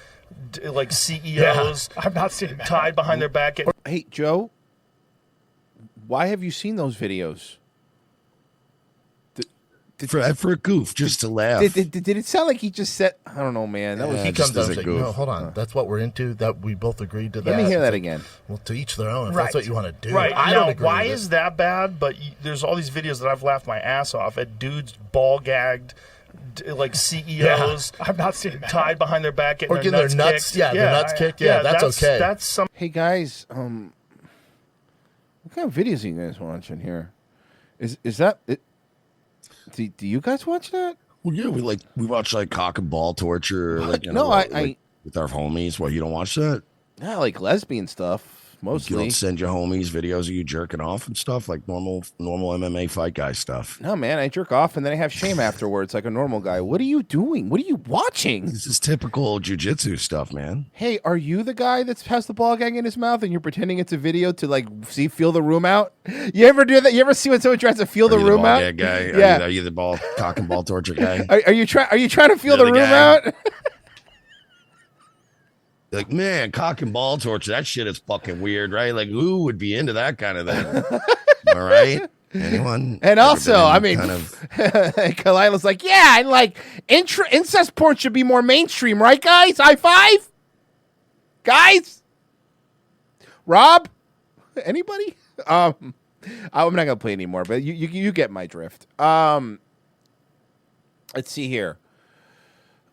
like CEOs. I've not seen that. Tied behind their back. Hey, Joe, why have you seen those videos? For a goof, just to laugh. Did it sound like he just said, I don't know, man. That was He just comes out as and a like, no, goof. hold on, that's what we're into. That we both agreed to that. Let me hear It's that like, again. Well, to each their own. If Right. that's what you want to do, Right. I now, don't agree. why with is it. that bad? But there's all these videos that I've laughed my ass off at dudes ball gagged, like CEOs. I've not seen that. Tied behind their back, getting Or their getting their nuts nuts- kicked. yeah, their nuts kicked. Yeah, that's okay. That's some. Hey, guys, what kind of videos are you guys watching here? Is that it? Do you guys watch that? Well, yeah, we watch like cock and ball torture. Like, No, like, with our homies. Well, you don't watch that? Yeah, like lesbian stuff You mostly. don't send your homies videos of you jerking off and stuff like normal MMA fight guy stuff. No, man, I jerk off and then I have shame afterwards, like a normal guy. What are you doing? What are you watching? This is typical jujitsu stuff, man. Hey, are you the guy that has the ball gag in his mouth and you're pretending it's a video to like feel the room out? You ever do that? You ever see when someone tries to feel the Are you room ball out? gag guy? Yeah. Are you the ball cock and ball torture guy? Are you trying to feel You're the the room guy. out? Like, man, cock and ball torture, that shit is fucking weird, right? Like, who would be into that kind of thing? All right? Anyone? And ever also, been in I mean, kind of Kalila's like, yeah, and like incest porn should be more mainstream, right, guys? High five, guys. Rob, anybody? I'm not gonna play anymore, but you get my drift. Let's see here.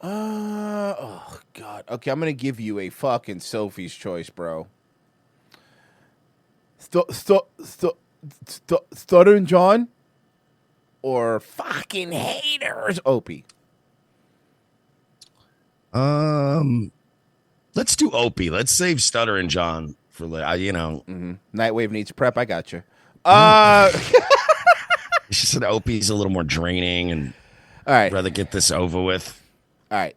Oh God. Okay, I'm gonna give you a fucking Sophie's choice, bro. Stuttering John or fucking haters Opie? Let's do Opie. Let's save Stuttering John for Nightwave needs prep. I got you. She said Opie's a little more draining, and all right, rather get this over with. All right.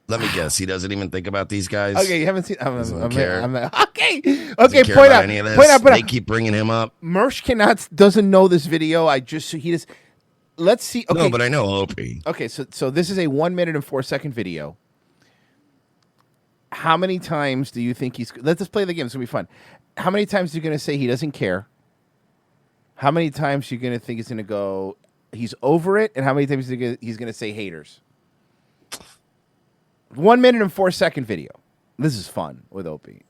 Let me guess. He doesn't even think about these guys. Okay, you haven't seen. Doesn't care. Okay. Doesn't care Point about out. any of this. Point out. They keep bringing him up. Mersh doesn't know this video. Let's see. Okay. No, but I know Opie. Okay, so this is a 1 minute and 4 second video. How many times do you think let's just play the game. It's gonna be fun. How many times are you gonna say he doesn't care? How many times are you gonna think he's gonna go he's over it? And how many times he's gonna say haters? 1 minute and 4 second video. This is fun with Opie.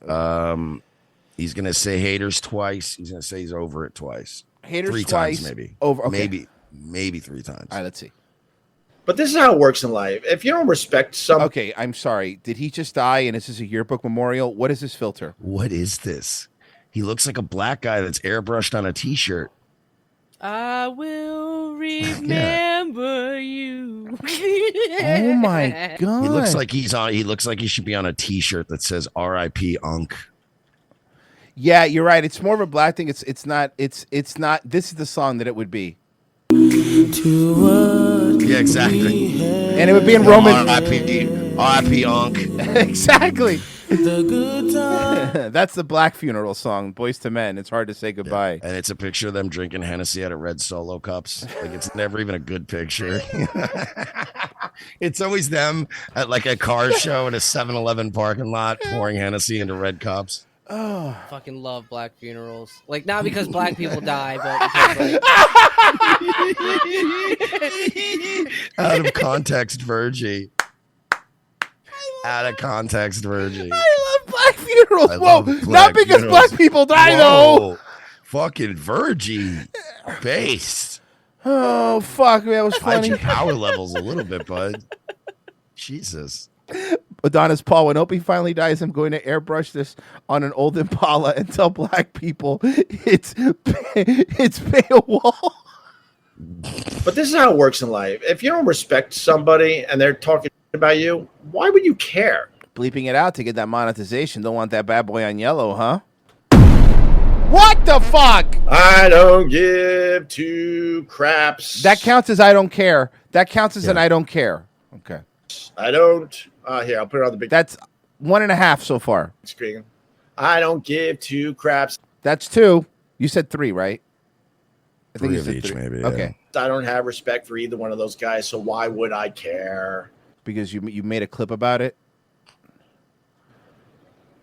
He's gonna say haters twice. He's gonna say he's over it twice. Haters three twice, times maybe. over. Okay. Maybe 3 times. All right, let's see. But this is how it works in life. If you don't respect some, Okay, I'm sorry. Did he just die? And this is a yearbook memorial. What is this filter? What is this? He looks like a black guy that's airbrushed on a T-shirt. I will remember you. Oh my God! He looks like he's on. He looks like he should be on a T-shirt that says "R.I.P. Unc." Yeah, you're right. It's more of a black thing. It's not. This is the song that it would be. Yeah, exactly. And it would be in Roman. R.I.P. Unc. Exactly. The good time. That's the Black funeral song, Boys to Men. It's hard to say goodbye. And it's a picture of them drinking Hennessy out of red Solo cups. Like, it's never even a good picture. It's always them at like a car show in a 7-Eleven parking lot pouring Hennessy into red cups. Oh, fucking love black funerals. Like, not because black people die, but because, like... Out of context, Virgie. Out of context, Virgie. I love black funerals. Whoa, not because black people die, though. Fucking Virgie. Based. Oh, fuck. That was funny. Hide your power levels a little bit, bud. Jesus. Adonis Paul, when Opie finally dies, I'm going to airbrush this on an old Impala and tell black people it's Beowulf. But this is how it works in life. If you don't respect somebody and they're talking about you, why would you care? Bleeping it out to get that monetization. Don't want that bad boy on yellow, huh? What the fuck? I don't give two craps. That counts as I don't care. That counts as an I don't care. Okay. I don't. Here, I'll put it on the big. That's 1.5 so far. Screen. I don't give two craps. That's 2. You said 3, right? I think 3 you of said each, 3. maybe. Yeah. Okay. I don't have respect for either one of those guys, so why would I care? Because you made a clip about it.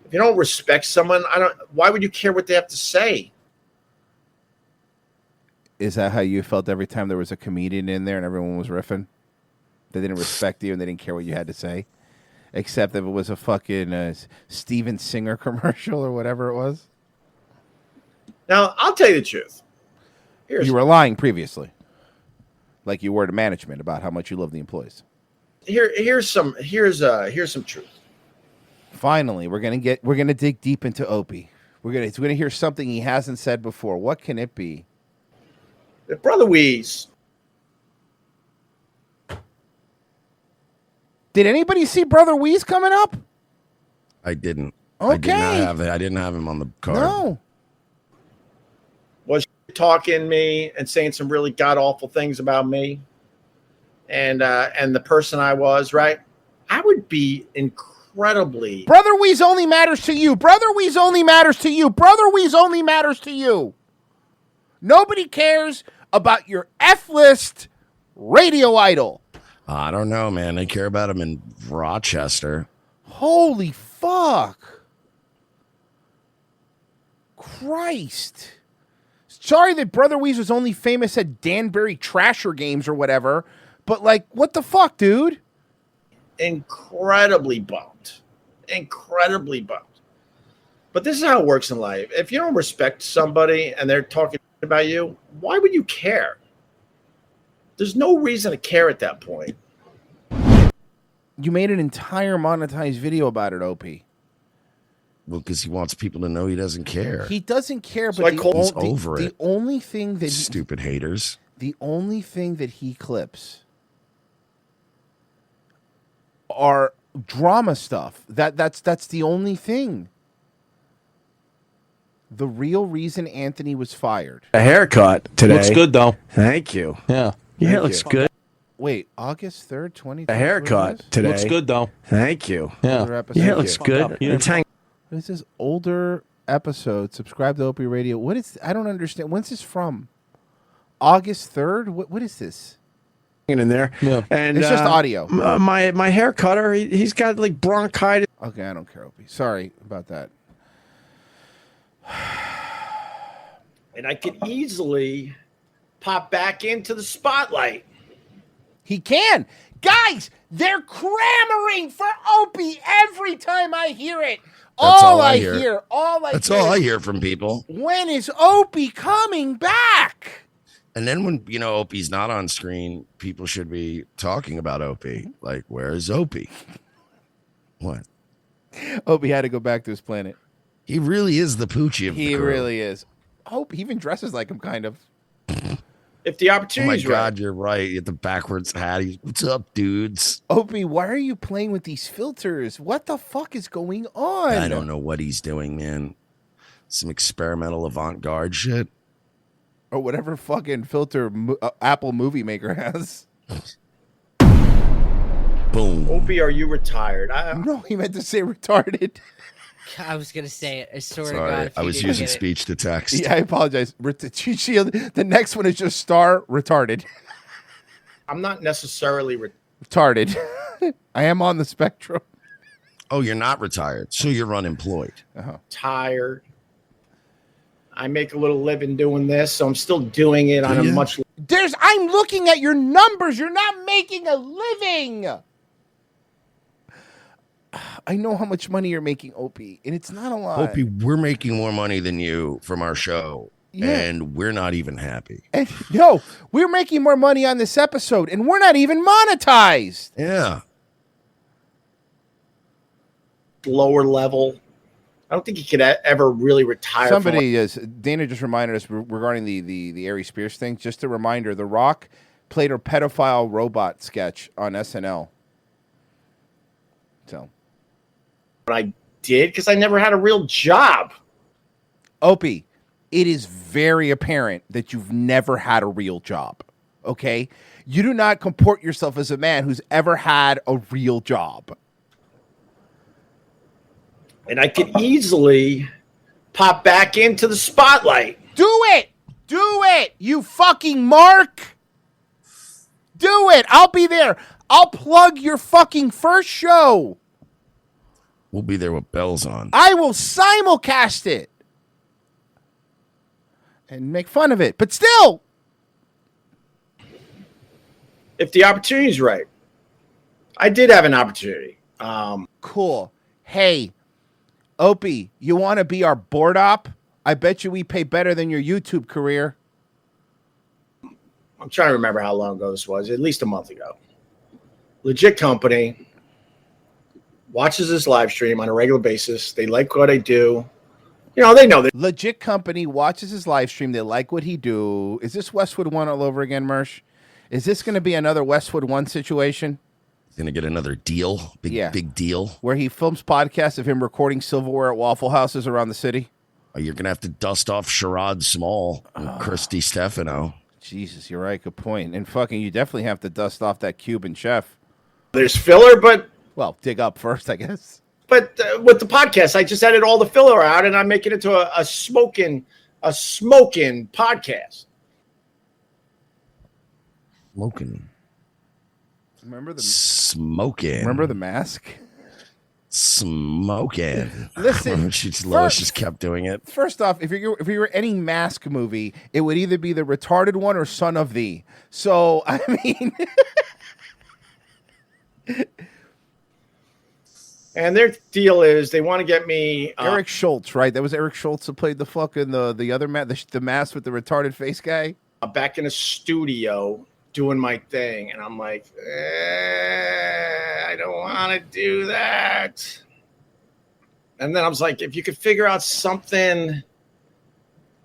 If you don't respect someone, why would you care what they have to say? Is that how you felt every time there was a comedian in there and everyone was riffing? They didn't respect you and they didn't care what you had to say? Except if it was a fucking Steven Singer commercial or whatever it was? Now, I'll tell you the truth. You were lying previously. Like you were to management about how much you love the employees. Here's some truth. Finally, we're gonna dig deep into Opie. We're gonna hear something he hasn't said before. What can it be? If Brother Weeze. Did anybody see Brother Weeze coming up? I didn't. Okay. I didn't have him on the card. No. Was talking me and saying some really god awful things about me, and the person I was, right? I would be incredibly. Brother Weeze only matters to you. Brother Weeze only matters to you. Brother Weeze only matters to you. Nobody cares about your F-list radio idol. I don't know, man. I care about him in Rochester. Holy fuck. Christ. Sorry that Brother Weeze was only famous at Danbury Trasher games or whatever, but like, what the fuck, dude? Incredibly bummed. But this is how it works in life. If you don't respect somebody and they're talking about you, why would you care? There's no reason to care at that point. You made an entire monetized video about it, Opie. Well, because he wants people to know he doesn't care. He doesn't care, So but he's over the it. only thing that Stupid haters. The only thing that he clips are drama stuff. That's the only thing. The real reason Anthony was fired. A haircut today. Looks good, though. Thank you. Yeah. Yeah, it looks good. Wait, August 3rd, 2020? A haircut today. Looks good, though. Thank you. Yeah. Older episode. Yeah, it looks good. It's hang- What is this? Older episode. Subscribe to Opie Radio. What is? I don't understand. When's this from? August 3rd? What is this? in there. Yeah. And It's just audio. My hair cutter, he's got like bronchitis. Okay, I don't care, Opie. Sorry about that. And I could easily pop back into the spotlight. He can. Guys, they're clamoring for Opie every time I hear it. That's all I hear. That's all I hear from people. When is Opie coming back? And then when, Opie's not on screen, people should be talking about Opie. Like, where's Opie? What? Opie had to go back to his planet. He really is the Poochie of the He crew. really is. Hope he even dresses like him, kind of. If the Oh my opportunity's God, you're right. You get the backwards hat. What's up, dudes? Opie, why are you playing with these filters? What the fuck is going on? I don't know what he's doing, man. Some experimental avant-garde shit. Or whatever fucking filter Apple Movie Maker has. Boom. Opie, are you retired? No, he meant to say retarded. I was gonna say it. I swear to Sorry, God, if I you was didn't using get it. speech to text. Yeah, I apologize. The next one is just star retarded. I'm not necessarily Retarded. I am on the spectrum. Oh, you're not retired, so you're unemployed. retired. I make a little living doing this, so I'm still doing it on a much. I'm looking at your numbers. You're not making a living. I know how much money you're making, Opie, and it's not a lot. Opie, we're making more money than you from our show, and we're not even happy. And no, we're making more money on this episode, and we're not even monetized. Yeah. Lower level. I don't think he could ever really retire. Somebody Dana just reminded us regarding the Ari Spears thing. Just a reminder: The Rock played a pedophile robot sketch on SNL. So, but I did because I never had a real job. Opie, it is very apparent that you've never had a real job. Okay, you do not comport yourself as a man who's ever had a real job. And I could easily pop back into the spotlight. Do it! Do it! You fucking Mark! Do it! I'll be there. I'll plug your fucking first show. We'll be there with bells on. I will simulcast it. And make fun of it. But still. If the opportunity's right. I did have an opportunity. Cool. Hey, Opie, you want to be our board op? I bet you we pay better than your YouTube career. I'm trying to remember how long ago this was. At least a month ago. Legit company watches this live stream on a regular basis. They like what I do. You know, they know that. Legit company watches his live stream. They like what he do. Is this Westwood One all over again, Mersh? Is this going to be another Westwood One situation? Going to get another deal? Big deal? Where he films podcasts of him recording silverware at Waffle Houses around the city? Oh, you're going to have to dust off Sherrod Small and Christy Stefano. Jesus, you're right. Good point. And fucking, you definitely have to dust off that Cuban chef. There's filler, but... Well, dig up first, I guess. But with the podcast, I just added all the filler out, and I'm making it to a smoking podcast. Smoking. Remember the smoking. Remember the mask? Smoking. Listen, Lois just kept doing it. First off, if you were any Mask movie, it would either be the retarded one or Son of Thee. So I mean, and their deal is they want to get me Eric Schultz, right? That was Eric Schultz who played the fucking the other the mask with the retarded face guy. Back in a studio doing my thing, and I'm like, I don't want to do that. And then I was like, if you could figure out something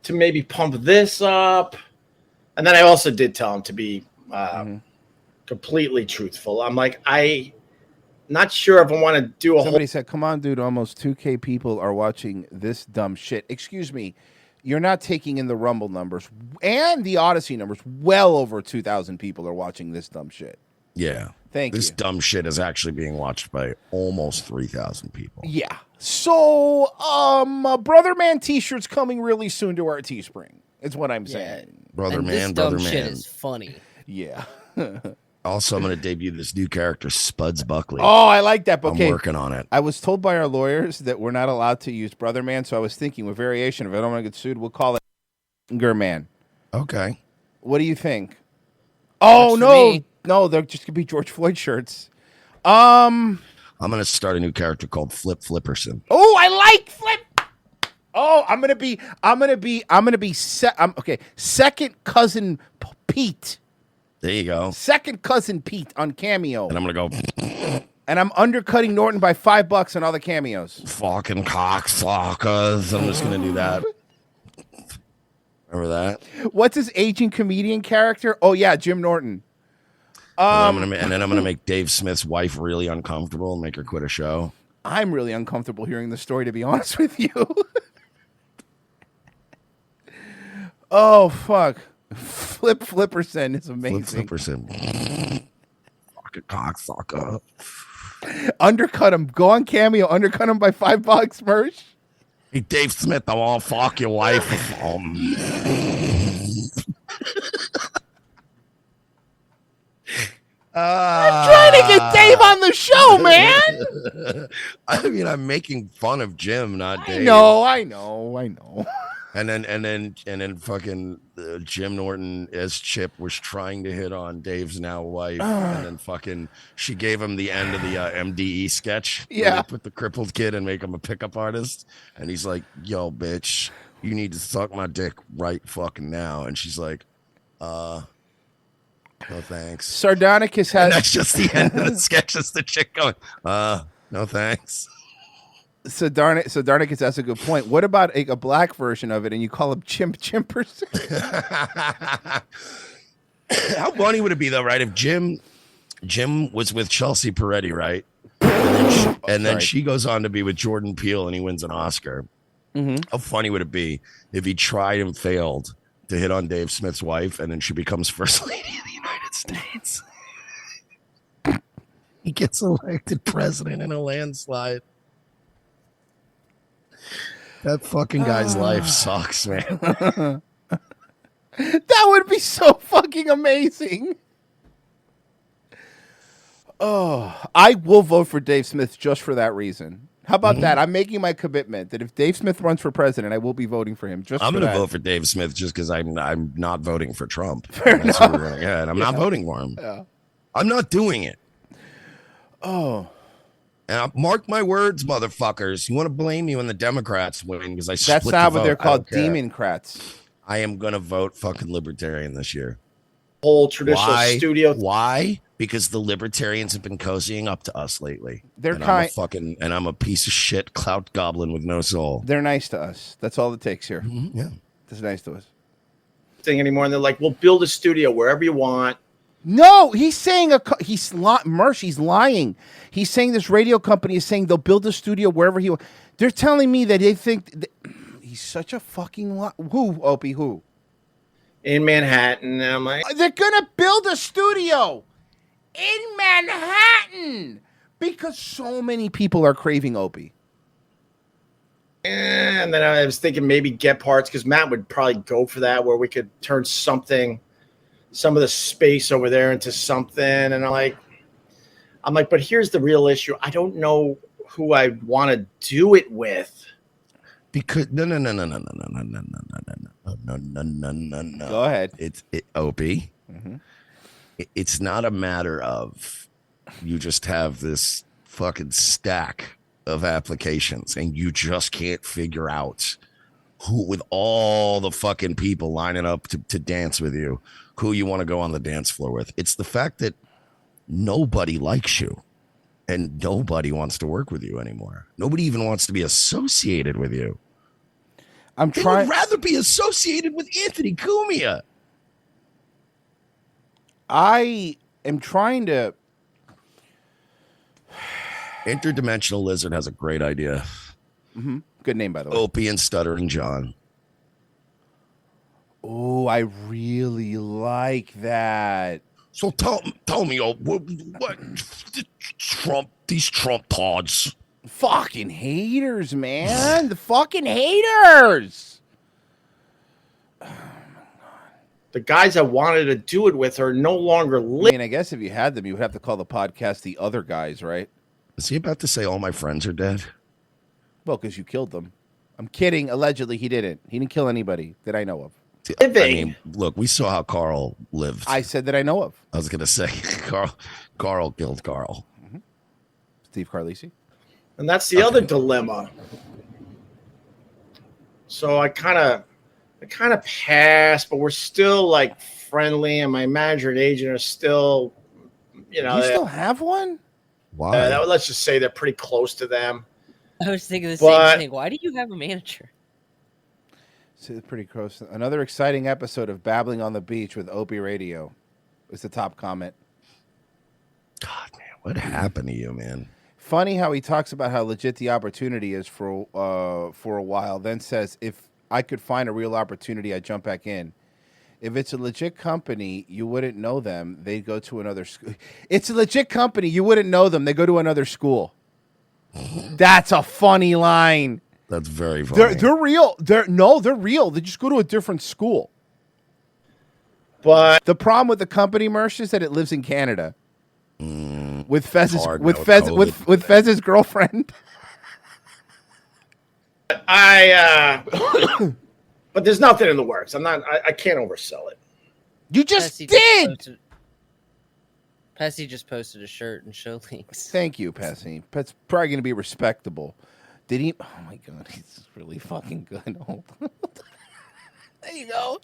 to maybe pump this up. And then I also did tell him to be completely truthful. I'm like, I not sure if I want to do Somebody said, come on, dude, almost 2K people are watching this dumb shit. Excuse me. You're not taking in the Rumble numbers and the Odyssey numbers. Well over 2,000 people are watching this dumb shit. Yeah. This dumb shit is actually being watched by almost 3,000 people. Yeah. So, Brother Man t-shirts coming really soon to our Teespring. Is what I'm saying. Brother and Man, this Brother dumb Man. shit is funny. Yeah. Also, I'm going to debut this new character, Spuds Buckley. Oh, I like that. Okay. I'm working on it. I was told by our lawyers that we're not allowed to use Brother Man, so I was thinking with variation, if I don't want to get sued, we'll call it Man. Okay. What do you think? Oh, no, they're just going to be George Floyd shirts. I'm going to start a new character called Flip Flipperson. Oh, I like Flip. Oh, I'm going to be second cousin Pete. There you go. Second cousin Pete on Cameo. And I'm going to go. And I'm undercutting Norton by $5 on all the cameos. Fucking cocksuckers. I'm just going to do that. Remember that? What's his aging comedian character? Oh, yeah, Jim Norton. And then I'm going to make Dave Smith's wife really uncomfortable and make her quit a show. I'm really uncomfortable hearing the story, to be honest with you. Oh, fuck. Flip Flipperson is amazing. Flip Flipperson. fucking cocksucker. Undercut him. Go on Cameo. Undercut him by $5, Mersh. Hey, Dave Smith, I want to fuck your wife. I'm trying to get Dave on the show, man. I mean, I'm making fun of Jim, not Dave. I know. And then fucking Jim Norton as Chip was trying to hit on Dave's now wife, and then fucking she gave him the end of the MDE sketch. Where Yeah. they put the crippled kid and make him a pickup artist, and he's like, "Yo, bitch, you need to suck my dick right fucking now," and she's like, "No thanks." Sardonicus has. And that's just the end of the sketch. Just the chick going, "No thanks." Sardonicus has a good point. What about a black version of it, and you call them chimpers? How funny would it be though, right? If Jim was with Chelsea Peretti, right? And then she goes on to be with Jordan Peele, and he wins an Oscar. Mm-hmm. How funny would it be if he tried and failed to hit on Dave Smith's wife, and then she becomes First Lady of the United States? He gets elected president in a landslide. That fucking guy's life sucks, man. That would be so fucking amazing. Oh, I will vote for Dave Smith just for that reason. How about that? I'm making my commitment that if Dave Smith runs for president, I will be voting for him. I'm going to vote for Dave Smith just because I'm not voting for Trump. Fair That's enough. what we're gonna get, and I'm not voting for him. Yeah. I'm not doing it. Oh. And mark my words, motherfuckers. You want to blame me when the Democrats win because I split That's not the what they're vote. I called, don't care. Democrats. I am going to vote fucking libertarian this year. Whole traditional studio. Why? Because the libertarians have been cozying up to us lately. They're I'm a piece of shit clout goblin with no soul. They're nice to us. That's all it takes here. Yeah. That's nice to us. Thing anymore, and they're like, "We'll build a studio wherever you want." No, he's saying he's lying. He's saying this radio company is saying they'll build a studio wherever he wants. They're telling me that they think he's such a fucking who, Opie, who? In Manhattan, and I'm like, They're gonna build a studio in Manhattan because so many people are craving Opie. and then I was thinking maybe Get Parts because Matt would probably go for that, where we could turn some of the space over there into something. And I'm like, but here's the real issue. I don't know who I want to do it with. Because no. Go ahead. It's Opie. Mm-hmm. It's not a matter of you just have this fucking stack of applications and you just can't figure out who, with all the fucking people lining up to dance with you, who you want to go on the dance floor with. It's the fact that nobody likes you and nobody wants to work with you anymore. Nobody even wants to be associated with you. They would rather be associated with Anthony Cumia. I am trying to. Interdimensional Lizard has a great idea. Mm-hmm. Good name, by the way. Opie and Stuttering John. Oh, I really like that. So tell me, what these Trump pods? Fucking haters, man. The fucking haters. The guys I wanted to do it with are no longer I mean, I guess if you had them, you would have to call the podcast The Other Guys, right? Is he about to say all my friends are dead? Well, because you killed them. I'm kidding. Allegedly, he didn't. He didn't kill anybody that I know of. I mean, look, we saw how Carl lived. I said that I know of. I was going to say, Carl killed Carl. Mm-hmm. Steve Carlisi. And that's the other dilemma. So I kind of passed, but we're still like friendly, and my manager and agent are still, You still have one? Why? Let's just say they're pretty close to them. I was thinking the But- same thing. Why do you have a manager? So it's pretty close. Another exciting episode of Babbling on the Beach with Opie Radio is the top comment. God, man, what happened to you, man? Funny how he talks about how legit the opportunity is for a while, then says, if I could find a real opportunity, I'd jump back in. If it's a legit company, you wouldn't know them. They go to another school. It's a legit company. You wouldn't know them. They go to another school. That's a funny line. That's very funny. They're real. They're real. They just go to a different school. But the problem with the company, Mersh, is that it lives in Canada. With Fez's hard with now, Fez COVID. with Fez's girlfriend. But there's nothing in the works. I can't oversell it. You just Pessy did. Pessy just posted a shirt and show links. Thank you, Pessy. That's probably going to be respectable. Did he? Oh my God, he's really fucking good. Hold on. There you go.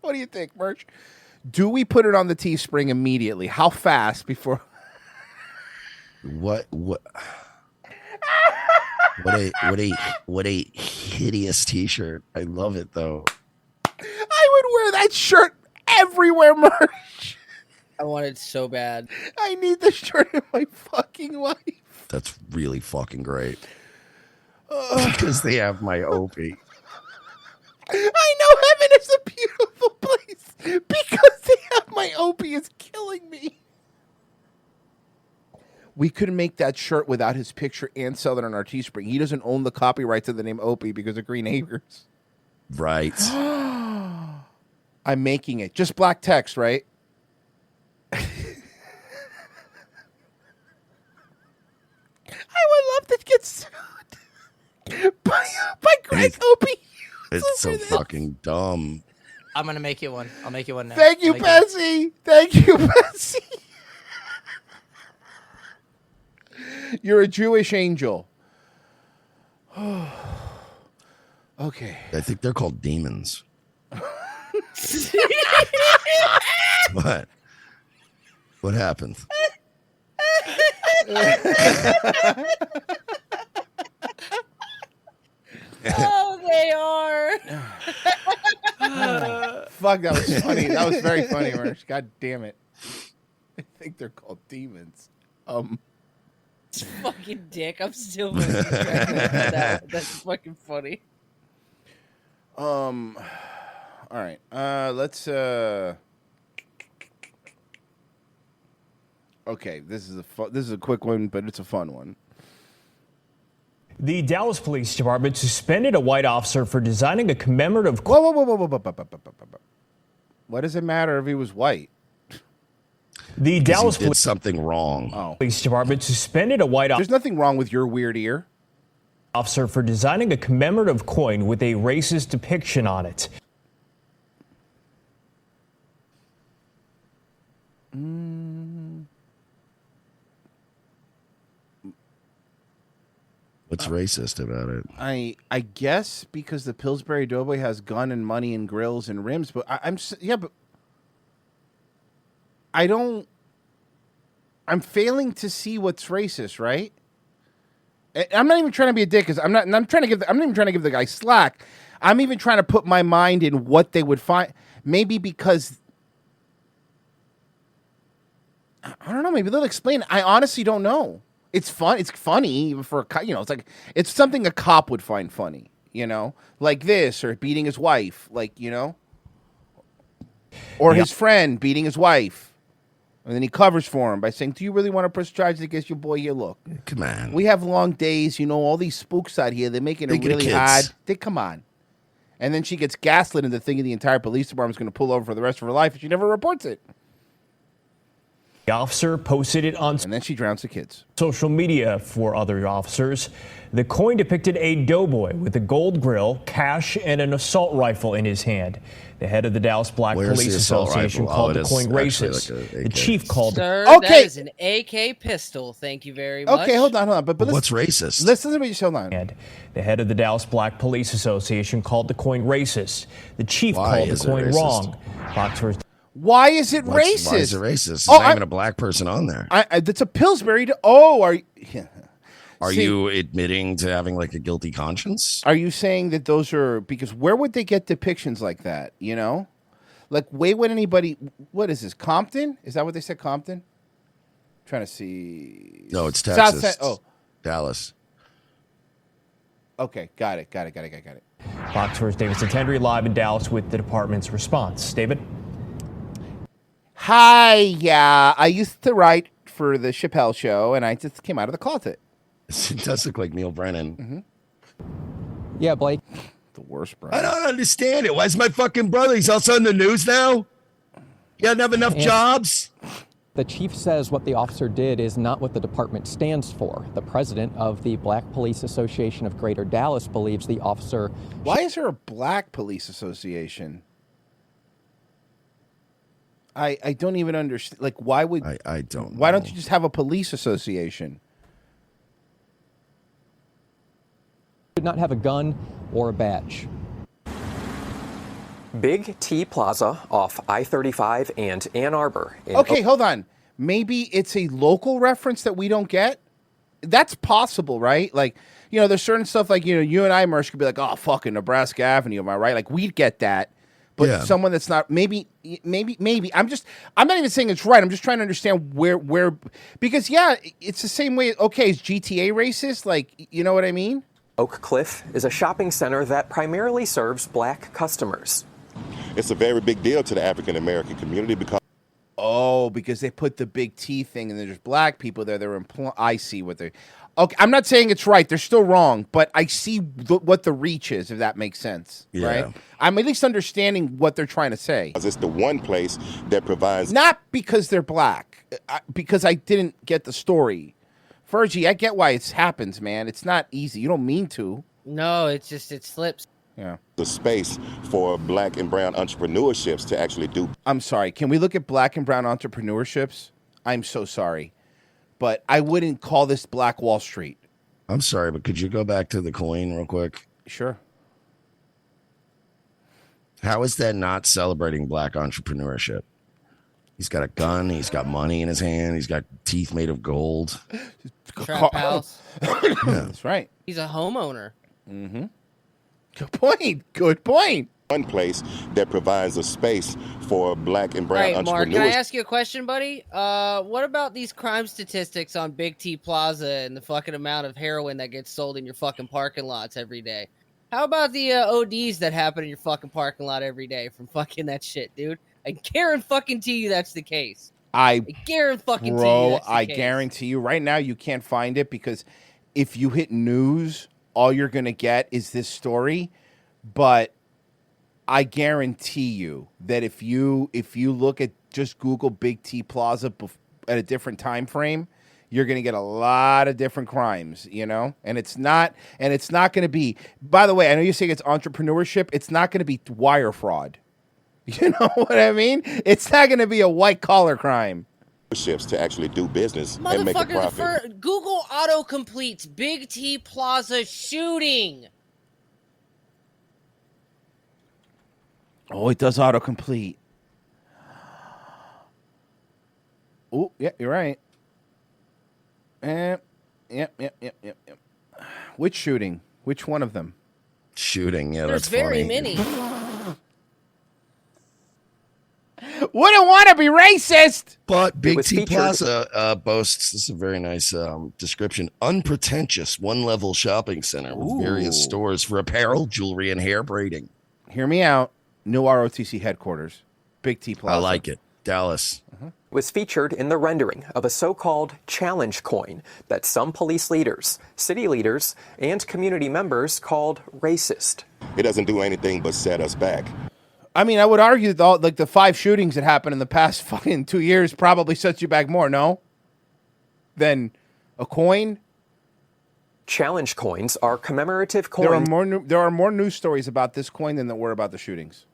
What do you think, Merch? Do we put it on the Teespring immediately? How fast before? What a hideous T-shirt. I love it though. I would wear that shirt everywhere, Merch. I want it so bad. I need the shirt in my fucking life. That's really fucking great. Because they have my Opie. I know heaven is a beautiful place because they have my Opie is killing me. We couldn't make that shirt without his picture and sell it on our Teespring. He doesn't own the copyright to the name Opie because of Green Acres. Right. I'm making it. Just black text, right? I would love to get sued by Greg Opie. It's so fucking dumb. I'm gonna make you one. I'll make you one now. Thank you, Betsy. Thank you, Betsy. You're a Jewish angel. Okay. I think they're called demons. What? What happened? Oh, they are. Fuck, that was funny. That was very funny, Merch. God damn it. I think they're called demons. Fucking dick. I'm still that. That's fucking funny. All right. Let's okay, this is a quick one, but it's a fun one. The Dallas Police Department suspended a white officer for designing a commemorative. Whoa. What does it matter if he was white? The Dallas did something wrong. Police Department suspended a white There's nothing wrong with your weird ear. Officer for designing a commemorative coin with a racist depiction on it. What's racist about it? I guess because the Pillsbury Doughboy has gun and money and grills and rims, but I'm failing to see what's racist, right? I'm not even trying to be a dick because I'm not even trying to give the guy slack. I'm even trying to put my mind in what they would find. Maybe because I don't know. Maybe they'll explain. I honestly don't know. It's fun. It's funny for it's like it's something a cop would find funny, like this or beating his wife, or his friend beating his wife, and then he covers for him by saying, "Do you really want to press charges against your boy? Here, look, come on. We have long days, all these spooks out here. They're making it really hard. Come on." And then she gets gaslit into thinking the entire police department's going to pull over for the rest of her life, and she never reports it. The officer posted it on and then she drowns the kids. Social media for other officers. The coin depicted a doughboy with a gold grill, cash, and an assault rifle in his hand. The head of the Dallas Black Police Association called the coin racist. The chief called Sir, that is an AK pistol. Thank you very much. Okay, hold on. But what's racist? Listen to me, just hold on. And the head of the Dallas Black Police Association called the coin racist. The chief called the coin wrong. Why is it racist? Why is it racist? There's not even a black person on there. That's a Pillsbury. Are you admitting to having like a guilty conscience? Are you saying that those are because where would they get depictions like that? Like where would anybody? What is this? Compton? Is that what they said? Compton? Trying to see. No, it's Texas. Oh, Dallas. Okay, got it. Fox 4's David Satendri live in Dallas with the department's response. David? Hi, yeah. I used to write for the Chappelle Show, and I just came out of the closet. It does look like Neil Brennan. Mm-hmm. Yeah, Blake. The worst, bro. I don't understand it. Why is my fucking brother? He's also in the news now? You doesn't have enough jobs? The chief says what the officer did is not what the department stands for. The president of the Black Police Association of Greater Dallas believes the officer... Why is there a Black Police Association? I don't even understand. Like, why would... I don't know. Why don't you just have a police association? Should not have a gun or a badge. Big T Plaza off I-35 and Ann Arbor. Okay, hold on. Maybe it's a local reference that we don't get? That's possible, right? Like, you know, there's certain stuff like, you know, you and I, Mersh, could be like, oh, fucking Nebraska Avenue, am I right? Like, we'd get that. But someone that's not, maybe. I'm not even saying it's right. I'm just trying to understand where, because, yeah, it's the same way. Okay, is GTA racist? Like, you know what I mean? Oak Cliff is a shopping center that primarily serves Black customers. It's a very big deal to the African American community because they put the big T thing and there's Black people there. I see what they're. Okay, I'm not saying it's right. They're still wrong, but I see what the reach is, if that makes sense. Yeah. Right? I'm at least understanding what they're trying to say. it's the one place that provides. Not because they're Black, because I didn't get the story. Fergie, I get why it happens, man. It's not easy. You don't mean to. No, it's just, it slips. Yeah. The space for Black and brown entrepreneurships to actually do. I'm sorry. Can we look at Black and brown entrepreneurships? I'm so sorry. But I wouldn't call this Black Wall Street. I'm sorry, but could you go back to the coin real quick? Sure. How is that not celebrating Black entrepreneurship? He's got a gun. He's got money in his hand. He's got teeth made of gold. Trap house. That's right. He's a homeowner. Mm-hmm. Good point. One place that provides a space for Black and All brown right, Mark, entrepreneurs. can I ask you a question, buddy? What about these crime statistics on Big T Plaza and the fucking amount of heroin that gets sold in your fucking parking lots every day? How about the ODs that happen in your fucking parking lot every day from fucking that shit, dude? I guarantee you that's the case. I guarantee you that's the case. Guarantee you right now you can't find it because if you hit news, all you're going to get is this story. But I guarantee you that if you look at just Google Big T Plaza at a different time frame, you're going to get a lot of different crimes, you know? And it's not going to be, by the way, I know you say it's entrepreneurship. It's not going to be wire fraud. You know what I mean? It's not going to be a white collar crime. To actually do business and make a profit. Motherfucker, Google autocompletes Big T Plaza shooting. Oh, it does autocomplete. Oh, yeah, you're right. Yep. Which shooting? Which one of them? Shooting, yeah, There's that's very funny. many. Wouldn't want to be racist. But Big T Plaza boasts, this is a very nice description, unpretentious one-level shopping center with various stores for apparel, jewelry, and hair braiding. Hear me out. New ROTC headquarters. Big T Plaza. I like it. Dallas. Was featured in the rendering of a so-called challenge coin that some police leaders, city leaders, and community members called racist. It doesn't do anything but set us back. I mean, I would argue that the 5 shootings that happened in the past fucking 2 years probably sets you back more, no? Than a coin? Challenge coins are commemorative coins. There are more news stories about this coin than there were about the shootings.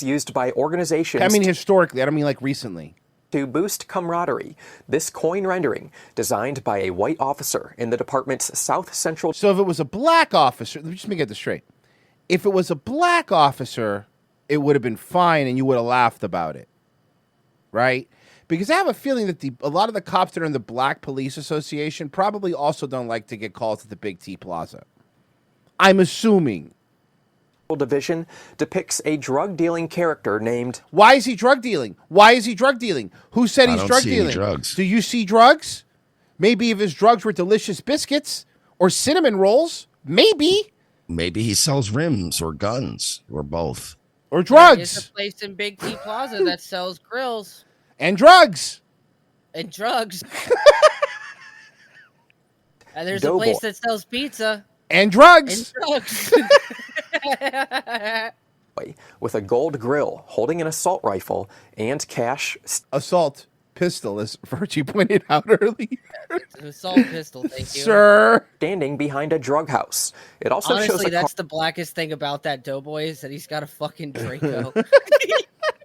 Used by organizations. I mean, historically. I don't mean like recently. To boost camaraderie, this coin rendering, designed by a white officer in the department's South Central. So if it was a Black officer, let me get this straight. If it was a Black officer, it would have been fine and you would have laughed about it, right? Because I have a feeling that a lot of the cops that are in the Black Police Association probably also don't like to get calls at the Big T Plaza. I'm assuming. Division depicts a drug-dealing character named... Why is he drug dealing? Why is he drug dealing? Who said he's drug dealing? Drugs. Do you see drugs? Maybe if his drugs were delicious biscuits or cinnamon rolls, maybe. Maybe he sells rims or guns or both. Or There's drugs. a place in Big T Plaza that sells grills And drugs. and drugs. And there's Doughboy. a place that sells pizza And drugs. and drugs. With a gold grill, holding an assault rifle, and cash. Assault pistol, as Virgie pointed out earlier. It's an assault pistol, thank you. Sir. Standing behind a drug house. It also shows Honestly, a car. that's the blackest thing about that Doughboy is that he's got a fucking Draco.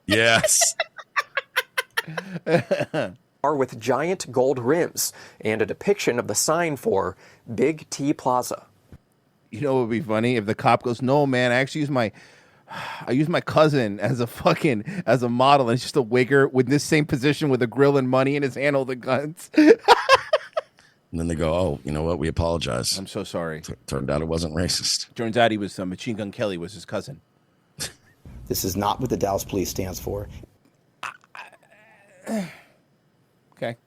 Yes. With giant gold rims and a depiction of the sign for Big T Plaza. You know what would be funny if the cop goes, "No, man, I actually use my cousin as a model, and it's just a wigger with this same position with a grill and money in his hand holding guns." And then they go, "Oh, you know what? We apologize. I'm so sorry." Turned out it wasn't racist. Turns out he was Machine Gun Kelly was his cousin. This is not what the Dallas Police stands for. Okay.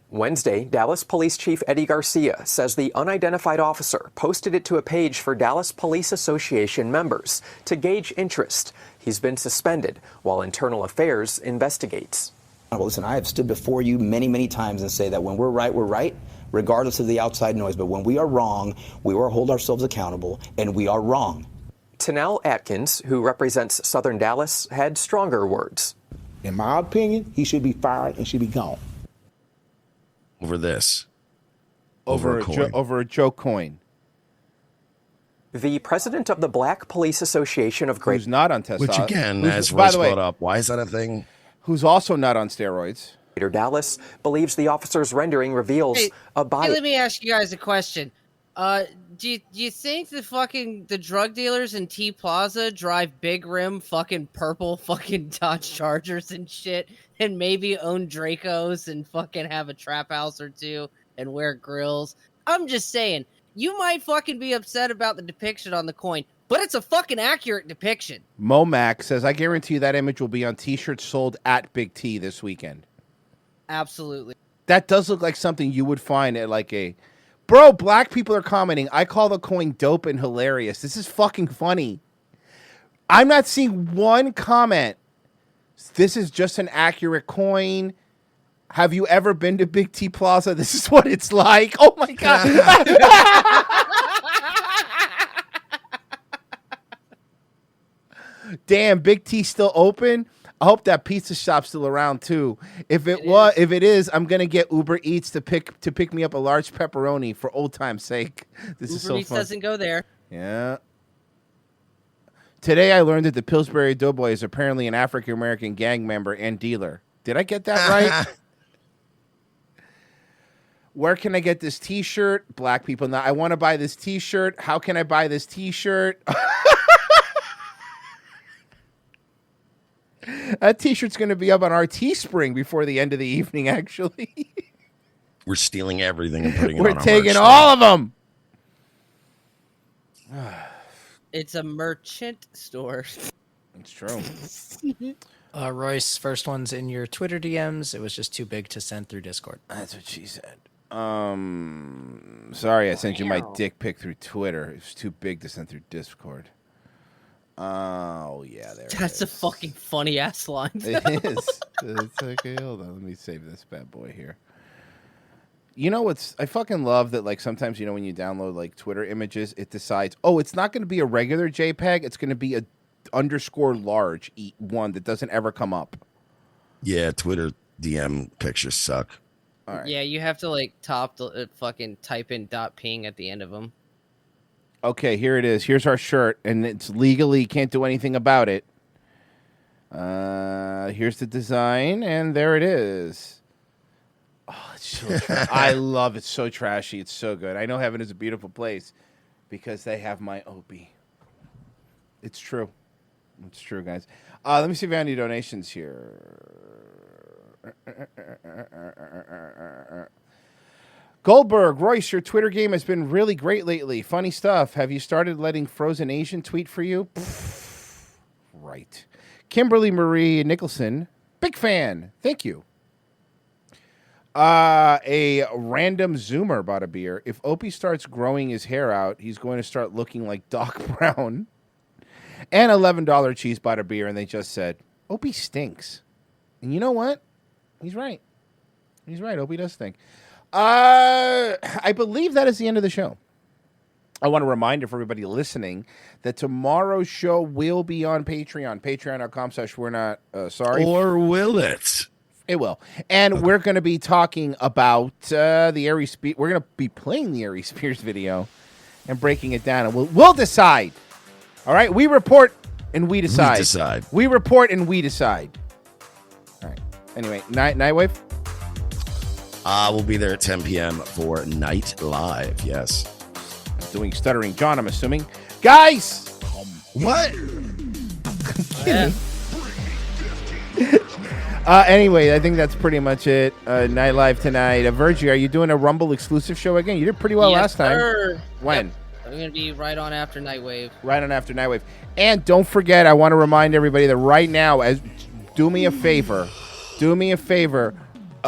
Wednesday, Dallas Police Chief Eddie Garcia says the unidentified officer posted it to a page for Dallas Police Association members to gauge interest. He's been suspended while Internal Affairs investigates. Well, listen, I have stood before you many, many times and say that when we're right, regardless of the outside noise. But when we are wrong, we will hold ourselves accountable, and we are wrong. Tanel Atkins, who represents Southern Dallas, had stronger words. In my opinion, he should be fired and should be gone. Over this. Over a joke coin. The president of the Black Police Association of Greater... Who's not on testosterone. Which again, as Royce brought up, why is that a thing? Who's also not on steroids. Greater Dallas believes the officer's rendering reveals a bias. Hey, let me ask you guys a question. Do you think the drug dealers in T Plaza drive big rim fucking purple fucking Dodge Chargers and shit, and maybe own Dracos and fucking have a trap house or two and wear grills? I'm just saying, you might fucking be upset about the depiction on the coin, but it's a fucking accurate depiction. Momac says, "I guarantee you that image will be on T-shirts sold at Big T this weekend." Absolutely. That does look like something you would find at like a... Bro, black people are commenting, "I call the coin dope and hilarious. This is fucking funny." I'm not seeing one comment. This is just an accurate coin. Have you ever been to Big T Plaza? This is what it's like. Oh my God. Damn, Big T still open? I hope that pizza shop's still around too. If it is, I'm gonna get Uber Eats to pick me up a large pepperoni for old time's sake. This is so Uber Eats fun. doesn't go there. Yeah. Today I learned that the Pillsbury Doughboy is apparently an African American gang member and dealer. Did I get that right? Where can I get this T-shirt? Black people now. I want to buy this T-shirt. How can I buy this T-shirt? That T-shirt's going to be up on our Teespring before the end of the evening, actually. We're stealing everything and putting it We're on our taking merch all of them. It's a merchant store. It's true. Royce, first one's in your Twitter DMs. It was just too big to send through Discord. That's what she said. Sorry I sent you my dick pic through Twitter. It's too big to send through Discord. Oh, yeah, That's a fucking funny ass line. It is. It's okay. Hold on. Let me save this bad boy here. You know what's... I fucking love that, like, sometimes, you know, when you download, like, Twitter images, it decides, oh, it's not going to be a regular JPEG. It's going to be a underscore large one that doesn't ever come up. Yeah, Twitter DM pictures suck. All right. Yeah, you have to, like, fucking type in .ping at the end of them. Okay, here it is. Here's our shirt, and it's legally can't do anything about it. Here's the design, and there it is. Oh, it's so I love it. So trashy. It's so good. I know heaven is a beautiful place because they have my Opie. It's true. It's true, guys. Let me see if I have any donations here. Goldberg, Royce, your Twitter game has been really great lately. Funny stuff. Have you started letting Frozen Asian tweet for you? Right. Kimberly Marie Nicholson, big fan. Thank you. A random Zoomer bought a beer. If Opie starts growing his hair out, he's going to start looking like Doc Brown. And $11 cheese bought a beer, and they just said, Opie stinks. And you know what? He's right. He's right. Opie does stink. I believe that is the end of the show. I want to remind everybody listening that tomorrow's show will be on Patreon. Patreon.com/we're not sorry. Or will it? It will. And we're going to be talking about the Aries Spears. We're going to be playing the Aries Spears video and breaking it down. And we'll decide. All right? We report and we decide. We decide. We report and we decide. All right. Anyway, Nightwave? We'll be there at 10 p.m. for Night Live. Yes. Doing Stuttering John, I'm assuming. Guys! What? Yeah. Anyway, I think that's pretty much it. Night Live tonight. Virgie, are you doing a Rumble exclusive show again? You did pretty well last time. Sir. When? Yep. I'm going to be right on after Nightwave. Right on after Nightwave. And don't forget, I want to remind everybody that right now, do me a favor.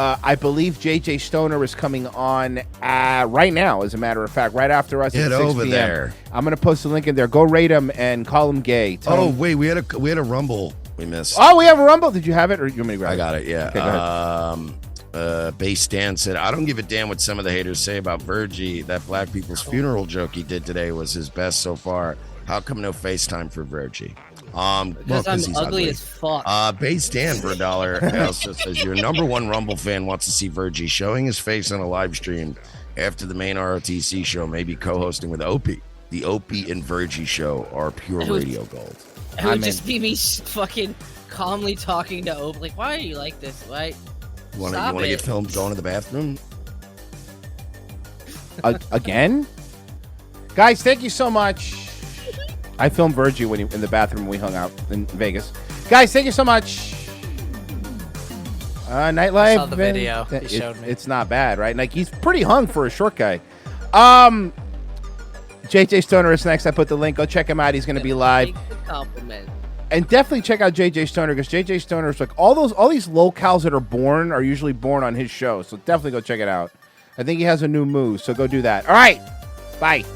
I believe JJ Stoner is coming on right now, as a matter of fact, right after us Get at 6 over p.m. there. I'm going to post a link in there. Go rate him and call him gay. Wait, we had a Rumble we missed. Oh, we have a Rumble. Did you have it, or you want me to grab it? I got it, yeah. Okay, go ahead. Base Dan said, I don't give a damn what some of the haters say about Virgie. That black people's funeral joke he did today was his best so far. How come no FaceTime for Virgie? Because I'm he's ugly as fuck. Base Dan for $1 also says your number one Rumble fan wants to see Virgie showing his face on a live stream after the main ROTC show, maybe co-hosting with Opie. The Opie and Virgie show are pure radio gold. It would just be me fucking calmly talking to Opie. Like, why are you like this? Like, You want to get filmed going to the bathroom? Again? Guys, thank you so much. I filmed Virgie in the bathroom when we hung out in Vegas. Guys, thank you so much. Nightlife. I saw the video he showed me. It's not bad, right? Like, he's pretty hung for a short guy. JJ Stoner is next. I put the link. Go check him out. He's going to be live. Compliment. And definitely check out JJ Stoner, because JJ Stoner is like all these locals that are usually born on his show. So definitely go check it out. I think he has a new move, so go do that. All right. Bye.